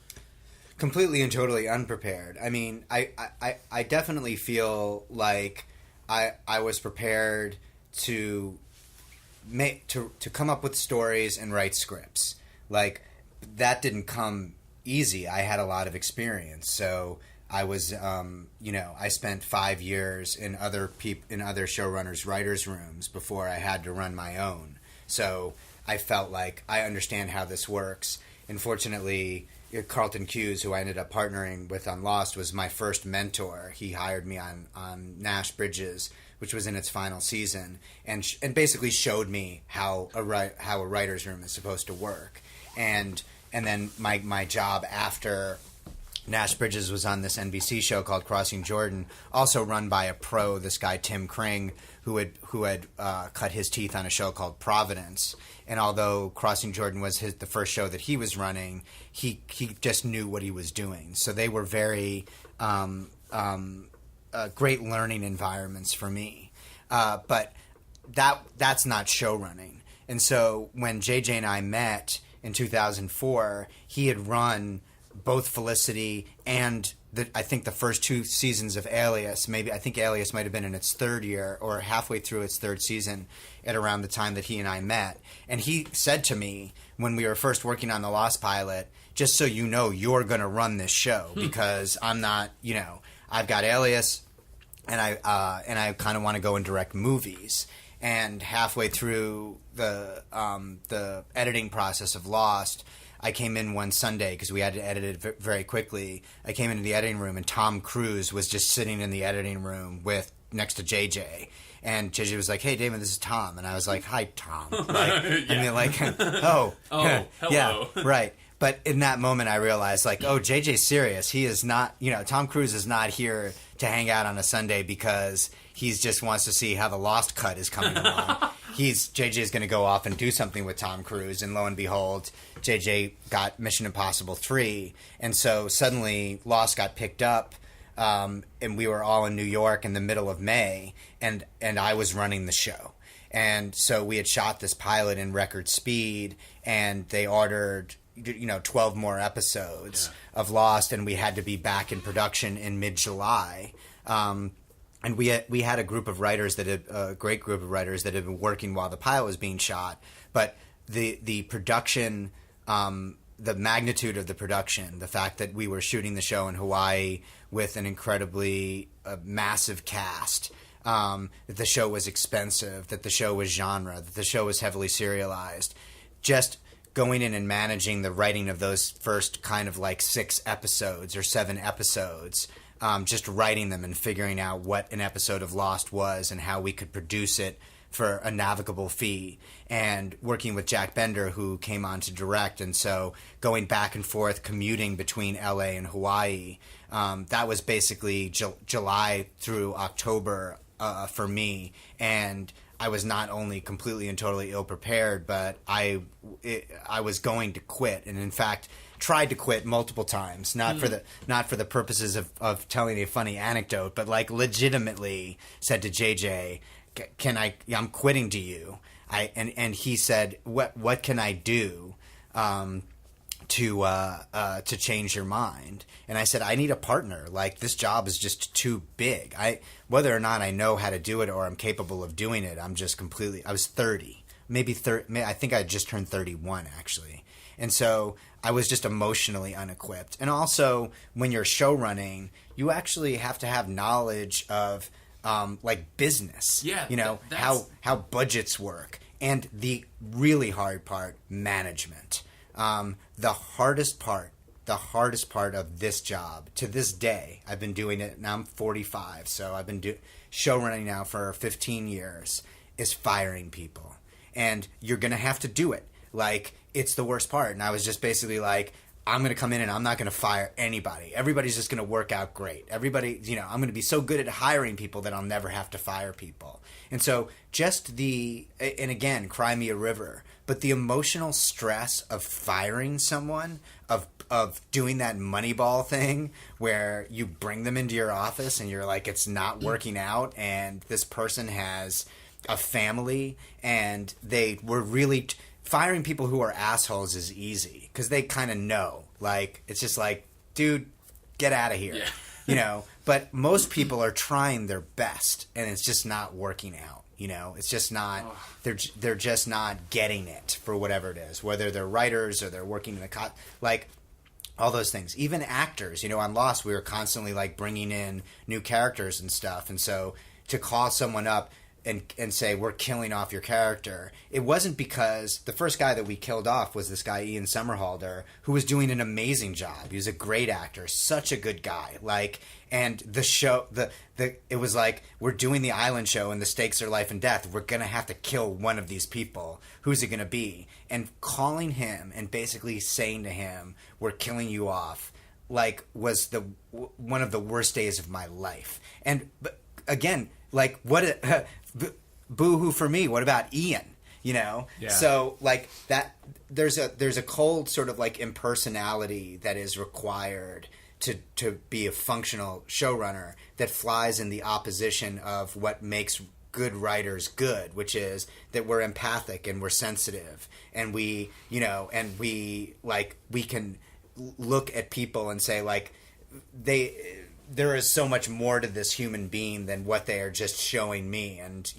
Completely and totally unprepared. I mean, I definitely feel like I was prepared to come up with stories and write scripts. Like that didn't come easy. I had a lot of experience, so I was I spent 5 years in other showrunners' writers' rooms before I had to run my own. So I felt like I understand how this works. Unfortunately, Carlton Cuse, who I ended up partnering with on Lost, was my first mentor. He hired me on Nash Bridges, which was in its final season, and basically showed me how a writer's room is supposed to work. And then my job after Nash Bridges was on this NBC show called Crossing Jordan, also run by a pro, this guy Tim Kring, who had cut his teeth on a show called Providence. And although Crossing Jordan was the first show that he was running, he just knew what he was doing. So they were very great learning environments for me. But that's not show running. And so when JJ and I met in 2004, he had run both Felicity and I think the first 2 seasons of Alias, I think Alias might have been in its 3rd year or halfway through its 3rd season at around the time that he and I met. And he said to me when we were first working on the Lost pilot, just so you know, you're going to run this show because I'm not, I've got Alias and I kind of want to go and direct movies. And halfway through the editing process of Lost, I came in one Sunday because we had to edit it very quickly. I came into the editing room and Tom Cruise was just sitting in the editing room next to JJ. And JJ was like, "Hey, Damon, this is Tom." And I was like, "Hi, Tom." Hello. Yeah, right. But in that moment, I realized, JJ's serious. He is not, Tom Cruise is not here to hang out on a Sunday because he just wants to see how the Lost cut is coming along. JJ's going to go off and do something with Tom Cruise. And lo and behold, JJ got Mission Impossible 3. And so suddenly Lost got picked up. And we were all in New York in the middle of May. And I was running the show. And so we had shot this pilot in record speed. And they ordered 12 more episodes of Lost, and we had to be back in production in mid-July. And we had a group of writers a great group of writers that had been working while the pilot was being shot. But the production, the magnitude of the production, the fact that we were shooting the show in Hawaii with an incredibly massive cast, that the show was expensive, that the show was genre, that the show was heavily serialized, just going in and managing the writing of those first kind of 6 episodes or 7 episodes, just writing them and figuring out what an episode of Lost was and how we could produce it for a navigable fee, and working with Jack Bender, who came on to direct. And so going back and forth, commuting between LA and Hawaii, that was basically July through October for me. And I was not only completely and totally ill-prepared, but I was going to quit, and in fact tried to quit multiple times, not for the purposes of telling a funny anecdote, but legitimately said to JJ, I'm quitting to you. And he said, what can I do to change your mind? And I said, I need a partner. This job is just too big. Whether or not I know how to do it or I'm capable of doing it, I was 30, maybe 30. I think I just turned 31 actually. And so I was just emotionally unequipped. And also when you're show running, you actually have to have knowledge of business, how budgets work, and the really hard part, management. The hardest part of this job to this day, I've been doing it now. I'm 45, so I've been show running now for 15 years, is firing people. And you're going to have to do it. It's the worst part. And I was just basically I'm going to come in and I'm not going to fire anybody. Everybody's just going to work out great. Everybody, I'm going to be so good at hiring people that I'll never have to fire people. And so and again, cry me a river, but the emotional stress of firing someone, of doing that Moneyball thing where you bring them into your office and you're like, it's not working out, and this person has a family and they were really... Firing people who are assholes is easy because they kind of know. It's just dude, get out of here. Yeah. But most people are trying their best and it's just not working out. It's just not. They're just not getting it for whatever it is. Whether they're writers or they're working in the all those things. Even actors. On Lost, we were constantly bringing in new characters and stuff. And so to call someone up and say, we're killing off your character, it wasn't because the first guy that we killed off was this guy Ian Somerhalder, who was doing an amazing job. He was a great actor, such a good guy. And the show, it was we're doing the island show and the stakes are life and death. We're gonna have to kill one of these people. Who's it gonna be? And calling him and basically saying to him, we're killing you off, was one of the worst days of my life. And but again, what boo-hoo for me. What about Ian? Yeah. So that there's a cold sort of impersonality that is required to be a functional showrunner that flies in the opposition of what makes good writers good, which is that we're empathic and we're sensitive and we can look at people and say there is so much more to this human being than what they are just showing me, and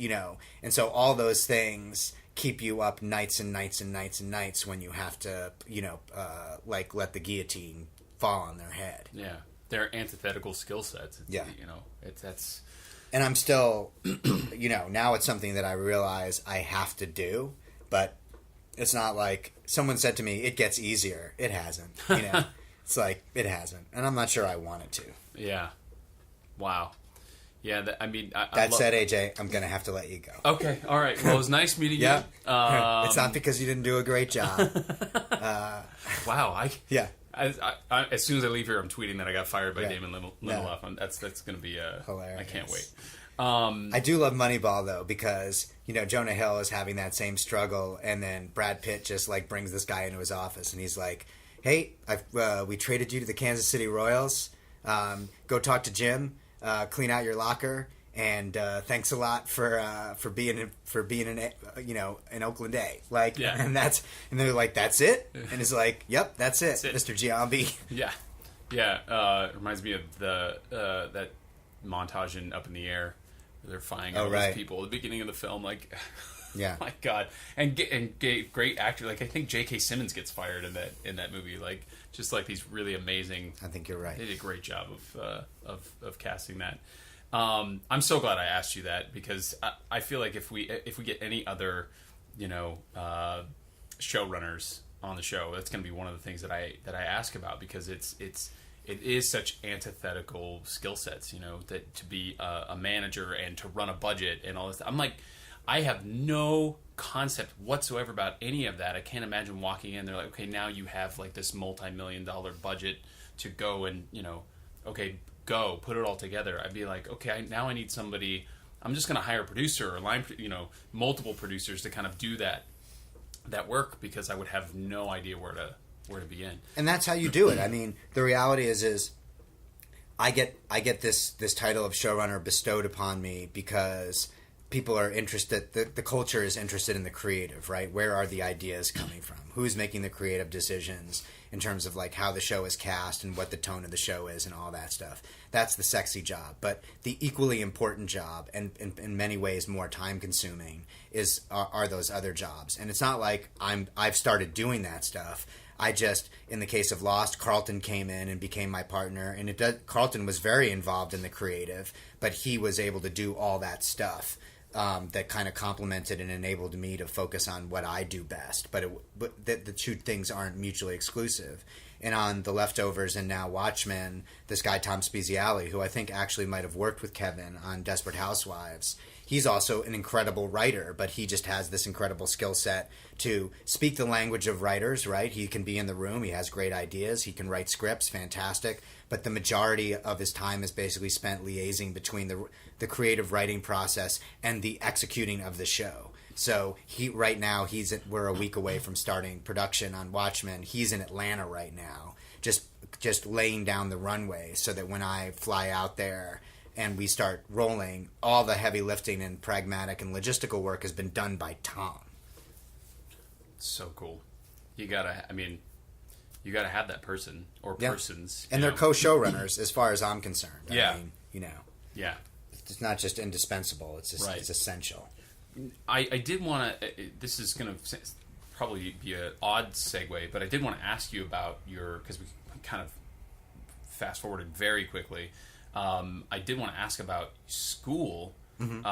and so all those things keep you up nights and nights and nights and nights when you have to like let the guillotine fall on their head. Yeah, they're antithetical skill sets. That's. And I'm still, now it's something that I realize I have to do, but it's not like someone said to me, it gets easier. It hasn't, It's like, it hasn't. And I'm not sure I want it to. Yeah. Wow. Yeah, That said, AJ, I'm going to have to let you go. Okay, all right. Well, it was nice meeting you. It's not because you didn't do a great job. Wow. Yeah. As soon as I leave here, I'm tweeting that I got fired by Damon Lindelof. That's going to be hilarious. I can't wait. I do love Moneyball though, because Jonah Hill is having that same struggle, and then Brad Pitt just like brings this guy into his office, and he's like, "Hey, we traded you to the Kansas City Royals. Go talk to Jim, clean out your locker, and thanks a lot for being in Oakland A." Like, and they're like, "That's it," and he's like, "Yep, that's it, Mr. Giambi." Yeah. It reminds me of that montage in Up in the Air. They're firing all those people at the beginning of the film, like, yeah, my God, and great actor. Like, I think J.K. Simmons gets fired in that movie. Like, just like these really amazing. I think you're right. They did a great job of casting that. I'm so glad I asked you that, because I feel like if we get any other showrunners on the show, that's going to be one of the things that I ask about, because it is such antithetical skill sets, that to be a manager and to run a budget and all this. I'm like, I have no concept whatsoever about any of that. I can't imagine walking in. They're like, okay, now you have like this multi-million-dollar budget to go and, okay, go put it all together. I'd be like, okay, now I need somebody. I'm just going to hire a producer or multiple producers to kind of do that work, because I would have no idea where to begin. And that's how you do it. I mean, the reality is I get this title of showrunner bestowed upon me because people are interested, the culture is interested in the creative, right? Where are the ideas coming from? Who's making the creative decisions in terms of like how the show is cast and what the tone of the show is and all that stuff. That's the sexy job. But the equally important job, and in many ways more time consuming, are those other jobs. And it's not like I've started doing that stuff. In the case of Lost, Carlton came in and became my partner, and Carlton was very involved in the creative, but he was able to do all that stuff that kind of complemented and enabled me to focus on what I do best. But the two things aren't mutually exclusive. And on The Leftovers and now Watchmen, this guy Tom Spezialy, who I think actually might have worked with Kevin on Desperate Housewives, he's also an incredible writer, but he just has this incredible skill set to speak the language of writers, right? He can be in the room. He has great ideas. He can write scripts, fantastic. But the majority of his time is basically spent liaising between the creative writing process and the executing of the show. So right now we're a week away from starting production on Watchmen. He's in Atlanta right now, just laying down the runway so that when I fly out there and we start rolling, all the heavy lifting and pragmatic and logistical work has been done by Tom. So cool. You gotta have that person or persons. And they're co-showrunners as far as I'm concerned. Yeah. I mean, Yeah. It's not just indispensable. It's just, It's essential. I did want to, this is going to probably be an odd segue, but I did want to ask you about because we kind of fast forwarded very quickly. I did want to ask about school, and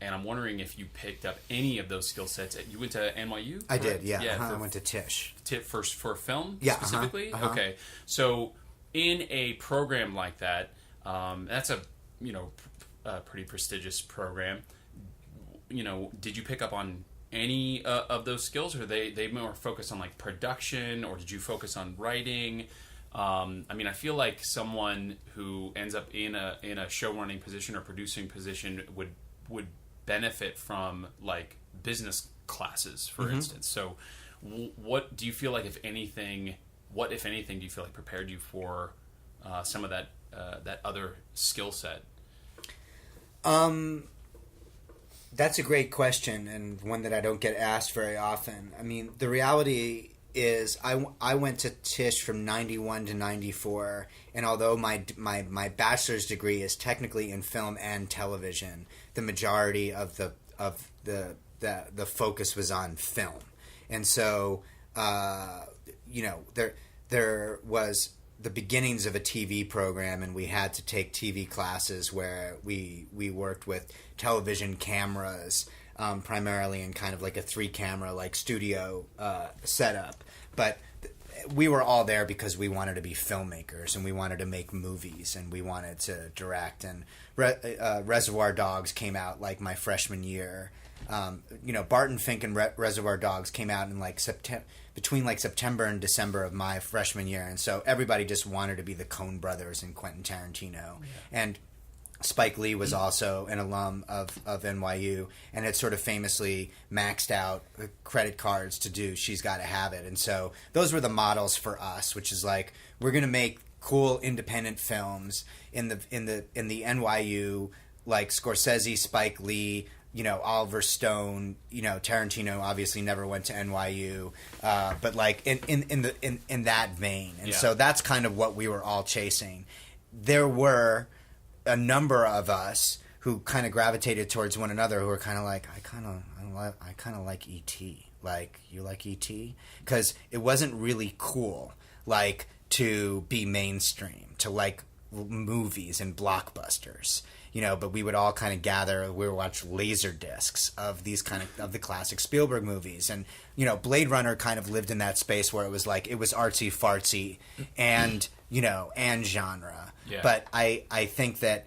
I'm wondering if you picked up any of those skill sets. You went to NYU? I did, yeah. Yeah, I went to Tisch. For film, specifically? Okay. So in a program like that, that's a pretty prestigious program. Did you pick up on any of those skills, or they more focused on like production, or did you focus on writing? I feel like someone who ends up in a show running position or producing position would benefit from like business classes, for instance. So, what do you feel like, if anything, do you feel like prepared you for some of that other skill set? That's a great question, and one that I don't get asked very often. I mean, the reality is I went to Tisch from 91 to 94, and although my bachelor's degree is technically in film and television, the majority of the focus was on film. And so there was the beginnings of a TV program, and we had to take TV classes where we worked with television cameras, primarily in kind of like a 3-camera like studio setup. But we were all there because we wanted to be filmmakers, and we wanted to make movies, and we wanted to direct. And Reservoir Dogs came out like my freshman year. Barton Fink and Reservoir Dogs came out in like between like September and December of my freshman year, and so everybody just wanted to be the Coen brothers and Quentin Tarantino. And Spike Lee was also an alum of NYU, and had sort of famously maxed out credit cards to do She's Gotta Have It. And so those were the models for us, which is like, we're going to make cool independent films in the NYU, like Scorsese, Spike Lee, Oliver Stone, Tarantino obviously never went to NYU, but like in that vein. And so that's kind of what we were all chasing. There were a number of us who kind of gravitated towards one another, who were kind of like, I kind of like E.T. Like, you like E.T.? Because it wasn't really cool, like, to be mainstream, to like movies and blockbusters. But we would all kind of gather. We would watch laser discs of these of the classic Spielberg movies, and Blade Runner kind of lived in that space where it was like, it was artsy fartsy and and genre. Yeah. But I think that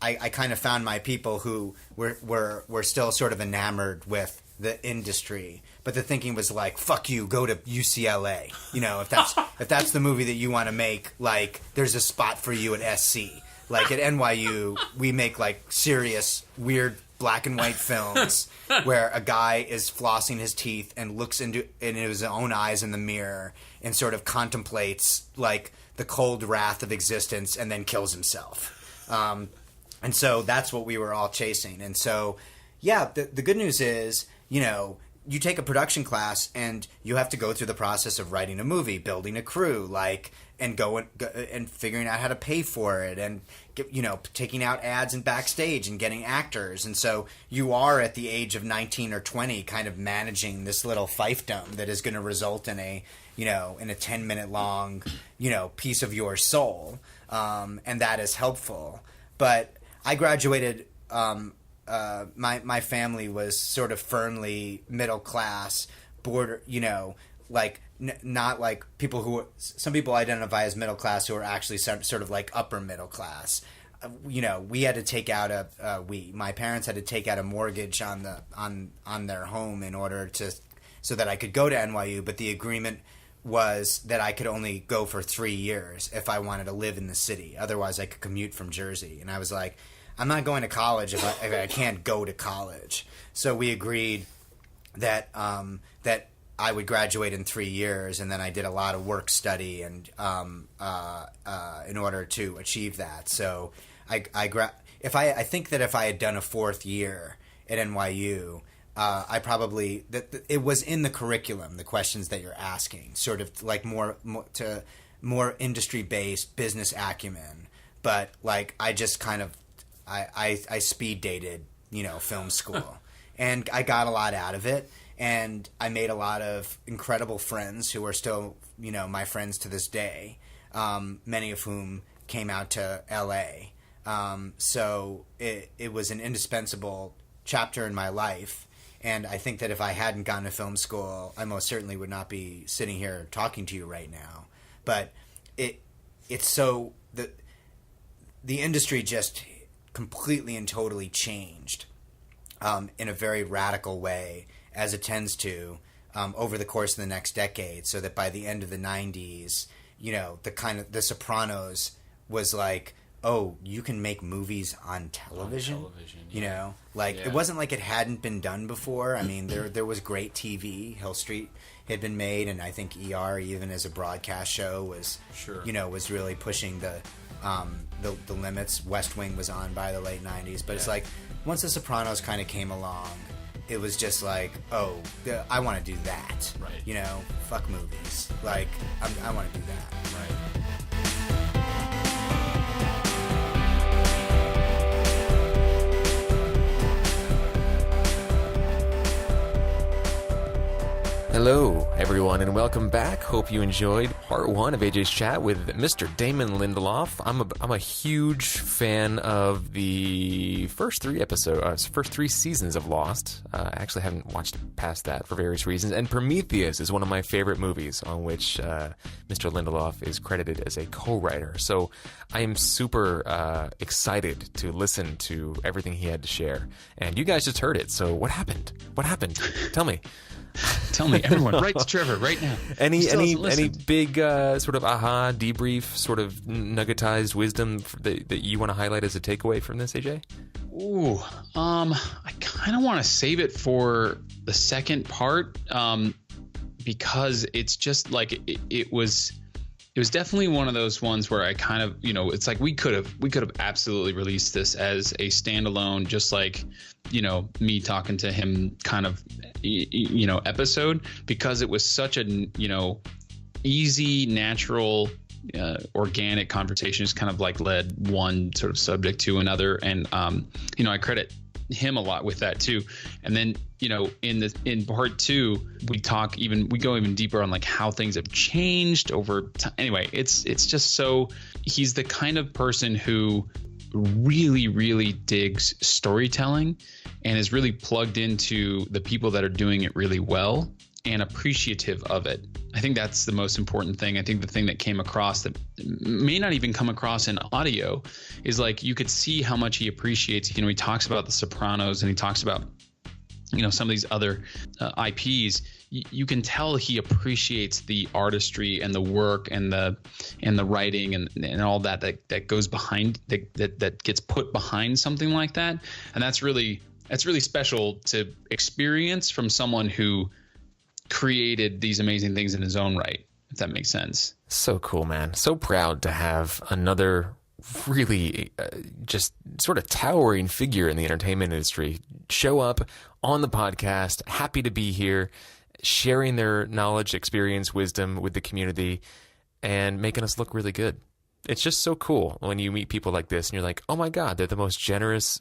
I kind of found my people who were still sort of enamored with the industry, but the thinking was like, fuck you, go to UCLA. If that's the movie that you want to make, like, there's a spot for you at SC. Like, at NYU, we make like serious, weird black and white films where a guy is flossing his teeth and looks into his own eyes in the mirror and sort of contemplates like the cold wrath of existence, and then kills himself. And so that's what we were all chasing. And so, yeah, the good news is, you take a production class and you have to go through the process of writing a movie, building a crew, like, and and figuring out how to pay for it, and taking out ads and backstage and getting actors. And so you are at the age of 19 or 20 kind of managing this little fiefdom that is going to result in a 10-minute long, piece of your soul. And that is helpful. But I graduated, my family was sort of firmly middle class, border, like not like people who some people identify as middle class who are actually sort of like upper middle class. We had to take out my parents had to take out a mortgage on their home in order so that I could go to NYU, but the agreement was that I could only go for 3 years if I wanted to live in the city. Otherwise, I could commute from Jersey. And I was like, I'm not going to college if I can't go to college. So we agreed that that I would graduate in 3 years, and then I did a lot of work study and in order to achieve that. So I think that if I had done a 4th year at NYU, I probably it was in the curriculum, the questions that you're asking, sort of like more industry based business acumen. But like I just kind of I speed dated film school, and I got a lot out of it. And I made a lot of incredible friends who are still, my friends to this day, many of whom came out to L.A. So it was an indispensable chapter in my life. And I think that if I hadn't gone to film school, I most certainly would not be sitting here talking to you right now. But it's so the industry just completely and totally changed in a very radical way, as it tends to over the course of the next decade, so that by the end of the 90s, The Sopranos was like, oh, you can make movies on television? It wasn't like it hadn't been done before. I mean, there was great TV. Hill Street had been made, and I think ER, even as a broadcast show, was was really pushing the limits. West Wing was on by the late 90s, but it's like once The Sopranos kind of came along, it was just like, oh, I want to do that. Right. You know, fuck movies. Like, I want to do that. Right. Hello, everyone, and welcome back. Hope you enjoyed part one of AJ's chat with Mr. Damon Lindelof. I'm a huge fan of the first three seasons of Lost. I actually haven't watched past that for various reasons. And Prometheus is one of my favorite movies on which Mr. Lindelof is credited as a co-writer. So I am super excited to listen to everything he had to share. And you guys just heard it. So what happened? What happened? Tell me. Tell me, everyone, write to Trevor right now. Any big sort of aha debrief, sort of nuggetized wisdom that you want to highlight as a takeaway from this, AJ? Ooh, I kind of want to save it for the second part, because it's just like it was definitely one of those ones where I kind of, you know, it's like we could have absolutely released this as a standalone, just like, you know, me talking to him kind of, you know, episode, because it was such a, you know, easy, natural, organic conversation. Just kind of like led one sort of subject to another. And, you know, I credit him a lot with that too. And then, you know, in part two, we go even deeper on like how things have changed over time. Anyway, it's just so, he's the kind of person who really, really digs storytelling and is really plugged into the people that are doing it really well and appreciative of it. I think that's the most important thing. I think the thing that came across that may not even come across in audio is like, you could see how much he appreciates, you know, he talks about The Sopranos and he talks about, you know, some of these other IPs. You can tell he appreciates the artistry and the work and the writing and all that goes behind that gets put behind something like that. And that's really special to experience from someone who created these amazing things in his own right, if that makes sense. So cool, man. So proud to have another really just sort of towering figure in the entertainment industry show up on the podcast. Happy to be here, sharing their knowledge, experience, wisdom with the community and making us look really good. It's just so cool when you meet people like this and you're like, oh my God, they're the most generous,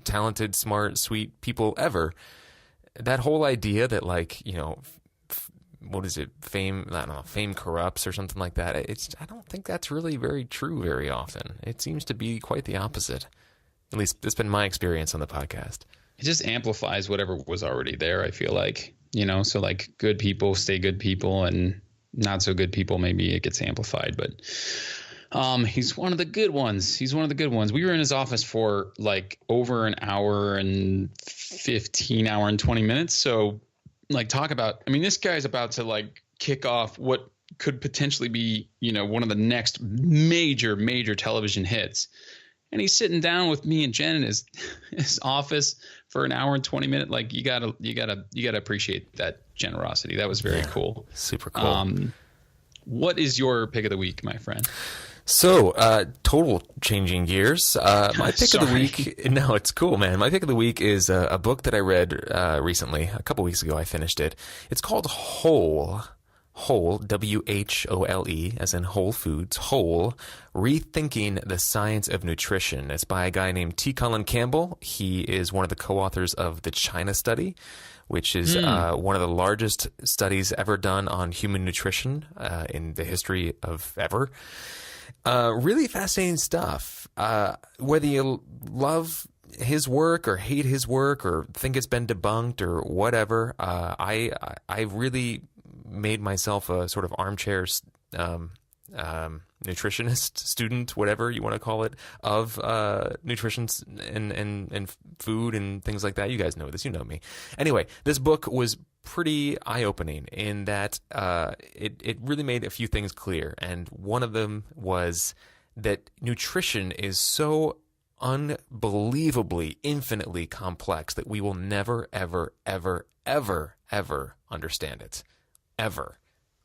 talented, smart, sweet people ever. That whole idea that, like, you know, what is it? Fame corrupts or something like that. I don't think that's really very true very often. It seems to be quite the opposite. At least it's been my experience on the podcast. It just amplifies whatever was already there, I feel like, you know, so like good people stay good people and not so good people, maybe it gets amplified, but he's one of the good ones. We were in his office for like over an hour and 15 and 20 minutes. So like talk about, I mean, this guy's about to like kick off what could potentially be, you know, one of the next major television hits. And he's sitting down with me and Jen in his office for an hour and 20 minutes. Like you gotta appreciate that generosity. That was very cool. Super cool. What is your pick of the week, my friend? So, total changing gears. My pick of the week, no, it's cool, man. My pick of the week is a book that I read recently. A couple weeks ago, I finished it. It's called Whole, WHOLE, as in Whole Foods, Whole, Rethinking the Science of Nutrition. It's by a guy named T. Colin Campbell. He is one of the co-authors of the China Study, which is one of the largest studies ever done on human nutrition in the history of ever. Really fascinating stuff. Whether you love his work or hate his work or think it's been debunked or whatever, I really made myself a sort of armchair nutritionist, student, whatever you want to call it, of nutrition and food and things like that. You guys know this. You know me. Anyway, this book was pretty eye-opening in that it really made a few things clear. And one of them was that nutrition is so unbelievably, infinitely complex that we will never, ever, ever, ever, ever understand it. Ever.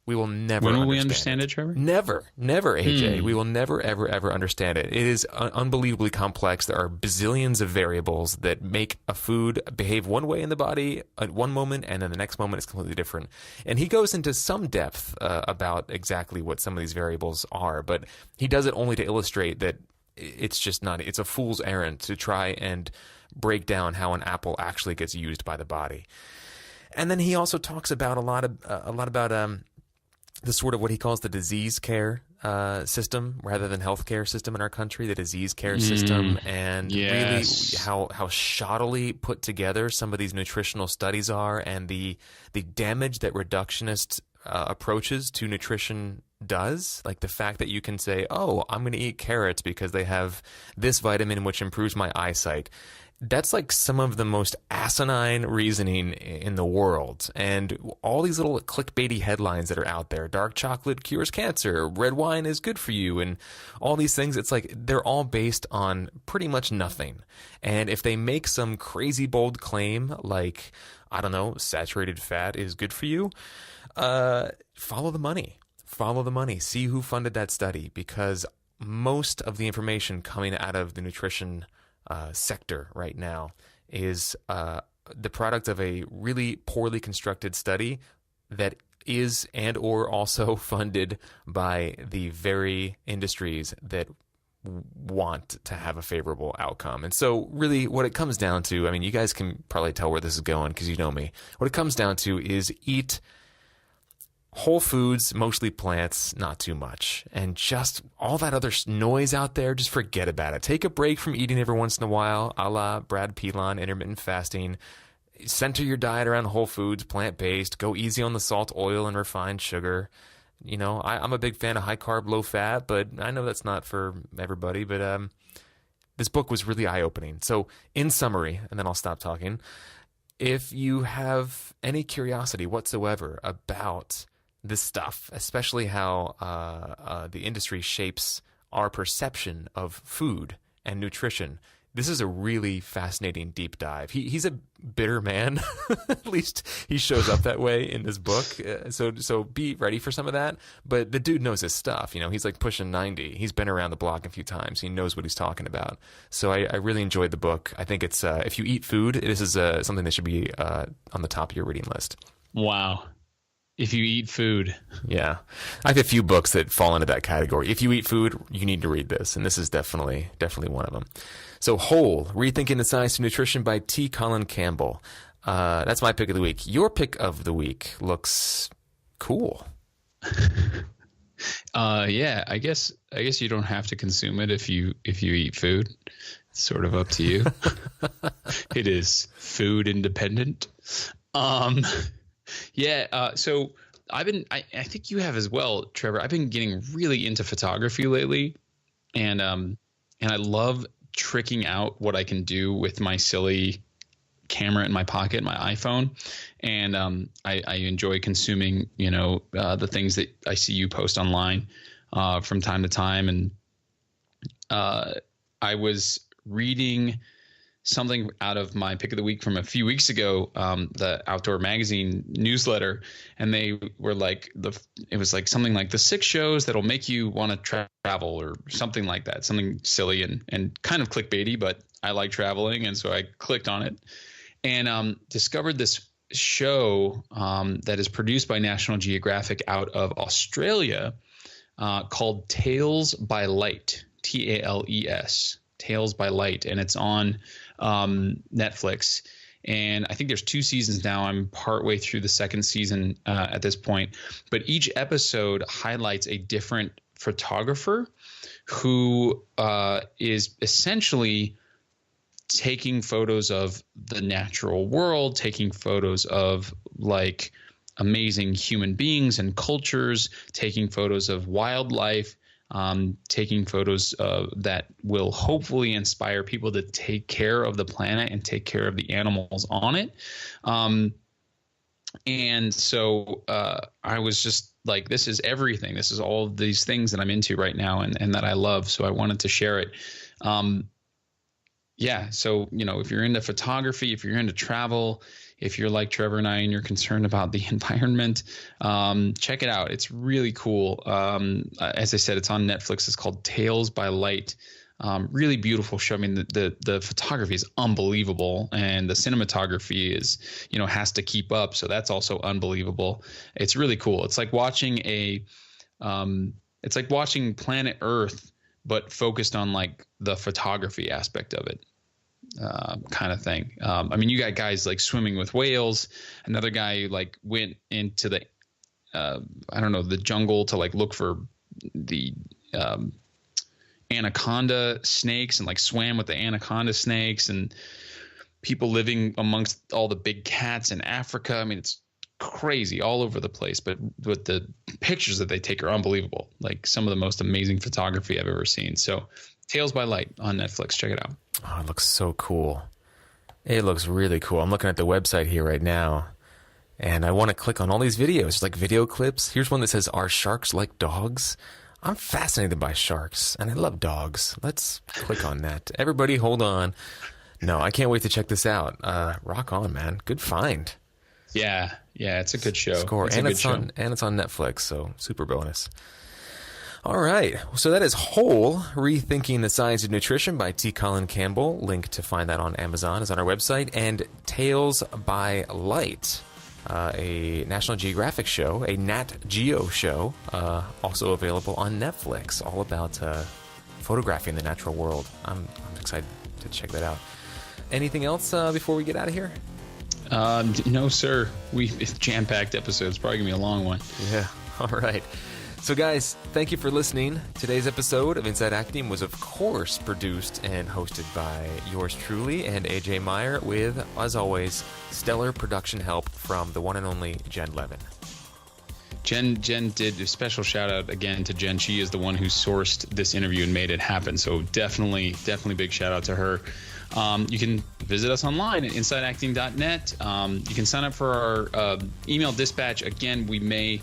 We will never. When will we understand it, Trevor? Never, AJ. We will never, ever understand it. It is unbelievably complex. There are bazillions of variables that make a food behave one way in the body at one moment, and then the next moment it's completely different. And he goes into some depth about exactly what some of these variables are, but he does it only to illustrate that it's just not. It's a fool's errand to try and break down how an apple actually gets used by the body. And then he also talks about a lot about the sort of what he calls the disease care system rather than healthcare system in our country, the disease care system, and really how shoddily put together some of these nutritional studies are, and the damage that reductionist approaches to nutrition does. Like the fact that you can say, oh, I'm going to eat carrots because they have this vitamin which improves my eyesight. That's like some of the most asinine reasoning in the world. And all these little clickbaity headlines that are out there, dark chocolate cures cancer, red wine is good for you, and all these things, it's like they're all based on pretty much nothing. And if they make some crazy bold claim like, I don't know, saturated fat is good for you, follow the money. Follow the money. See who funded that study, because most of the information coming out of the nutrition sector right now is the product of a really poorly constructed study that is and or also funded by the very industries that want to have a favorable outcome. And so really what it comes down to, I mean, you guys can probably tell where this is going because you know me. What it comes down to is eat whole foods, mostly plants, not too much. And just all that other noise out there, just forget about it. Take a break from eating every once in a while, a la Brad Pilon, intermittent fasting. Center your diet around whole foods, plant-based. Go easy on the salt, oil, and refined sugar. You know, I'm a big fan of high-carb, low-fat, but I know that's not for everybody. But this book was really eye-opening. So in summary, and then I'll stop talking, if you have any curiosity whatsoever about this stuff, especially how the industry shapes our perception of food and nutrition, this is a really fascinating deep dive. He's a bitter man. At least he shows up that way in this book. So be ready for some of that. But the dude knows his stuff. You know, he's like pushing 90. He's been around the block a few times. He knows what he's talking about. So I really enjoyed the book. I think it's if you eat food, this is something that should be on the top of your reading list. Wow. If you eat food. Yeah. I have a few books that fall into that category. If you eat food, you need to read this. And this is definitely one of them. So Whole, Rethinking the Science of Nutrition by T. Colin Campbell. That's my pick of the week. Your pick of the week looks cool. Yeah, I guess you don't have to consume it if you eat food. It's sort of up to you. It is food independent. Yeah. So I think you have as well, Trevor. I've been getting really into photography lately, and I love tricking out what I can do with my silly camera in my pocket, my iPhone. And I enjoy consuming, the things that I see you post online from time to time. And I was reading something out of my pick of the week from a few weeks ago, the Outdoor Magazine newsletter, and they were like it was like something like the 6 shows that'll make you want to travel or something like that, something silly and kind of clickbaity, but I like traveling, and so I clicked on it and discovered this show that is produced by National Geographic out of Australia called Tales by Light, TALES, Tales by Light, and it's on Netflix. And I think there's 2 seasons now. I'm partway through the 2nd season at this point. But each episode highlights a different photographer who is essentially taking photos of the natural world, taking photos of like amazing human beings and cultures, taking photos of wildlife, taking photos that will hopefully inspire people to take care of the planet and take care of the animals on it. And so I was just like, this is everything. This is all of these things that I'm into right now and that I love. So I wanted to share it. Yeah. So, if you're into photography, if you're into travel, if you're like Trevor and I and you're concerned about the environment, check it out. It's really cool. As I said, it's on Netflix. It's called Tales by Light. Really beautiful show. I mean, the photography is unbelievable, and the cinematography is, has to keep up. So that's also unbelievable. It's really cool. It's like watching Planet Earth, but focused on like the photography aspect of it, kind of thing. I mean, you got guys like swimming with whales. Another guy like went into the, the jungle to like look for the anaconda snakes and like swam with the anaconda snakes, and people living amongst all the big cats in Africa. I mean, it's crazy all over the place, but the pictures that they take are unbelievable. Like some of the most amazing photography I've ever seen. So Tales by Light on Netflix. Check it out. Oh, it looks so cool. It looks really cool. I'm looking at the website here right now, and I want to click on all these videos, like video clips. Here's one that says, "Are sharks like dogs?" I'm fascinated by sharks, and I love dogs. Let's click on that. Everybody, hold on. No, I can't wait to check this out. Rock on, man. Good find. Yeah, it's a good show. Score. And it's on Netflix, so super bonus. All right. So that is Whole, Rethinking the Science of Nutrition by T. Colin Campbell. Link to find that on Amazon is on our website. And Tales by Light, a National Geographic show, a Nat Geo show, also available on Netflix, all about photographing the natural world. I'm excited to check that out. Anything else before we get out of here? No, sir. It's jam-packed episode. It's probably going to be a long one. Yeah. All right. So, guys, thank you for listening. Today's episode of Inside Acting was, of course, produced and hosted by yours truly and AJ Meyer with, as always, stellar production help from the one and only Jen Levin. Jen did a special shout out again to Jen. She is the one who sourced this interview and made it happen. So definitely big shout out to her. You can visit us online at insideacting.net. You can sign up for our email dispatch. Again, we may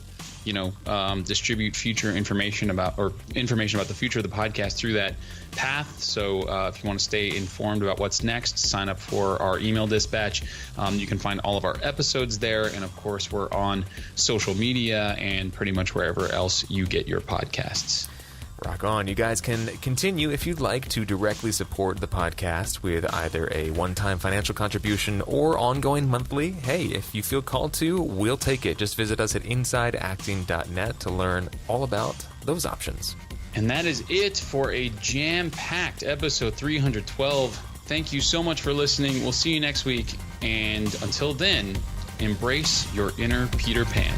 distribute future information about the future of the podcast through that path. So if you want to stay informed about what's next, sign up for our email dispatch. You can find all of our episodes there. And of course, we're on social media and pretty much wherever else you get your podcasts. Rock on. You guys can continue, if you'd like, to directly support the podcast with either a one-time financial contribution or ongoing monthly. Hey, if you feel called to, we'll take it. Just visit us at insideacting.net to learn all about those options. And that is it for a jam-packed episode 312. Thank you so much for listening. We'll see you next week. And until then, embrace your inner Peter Pan.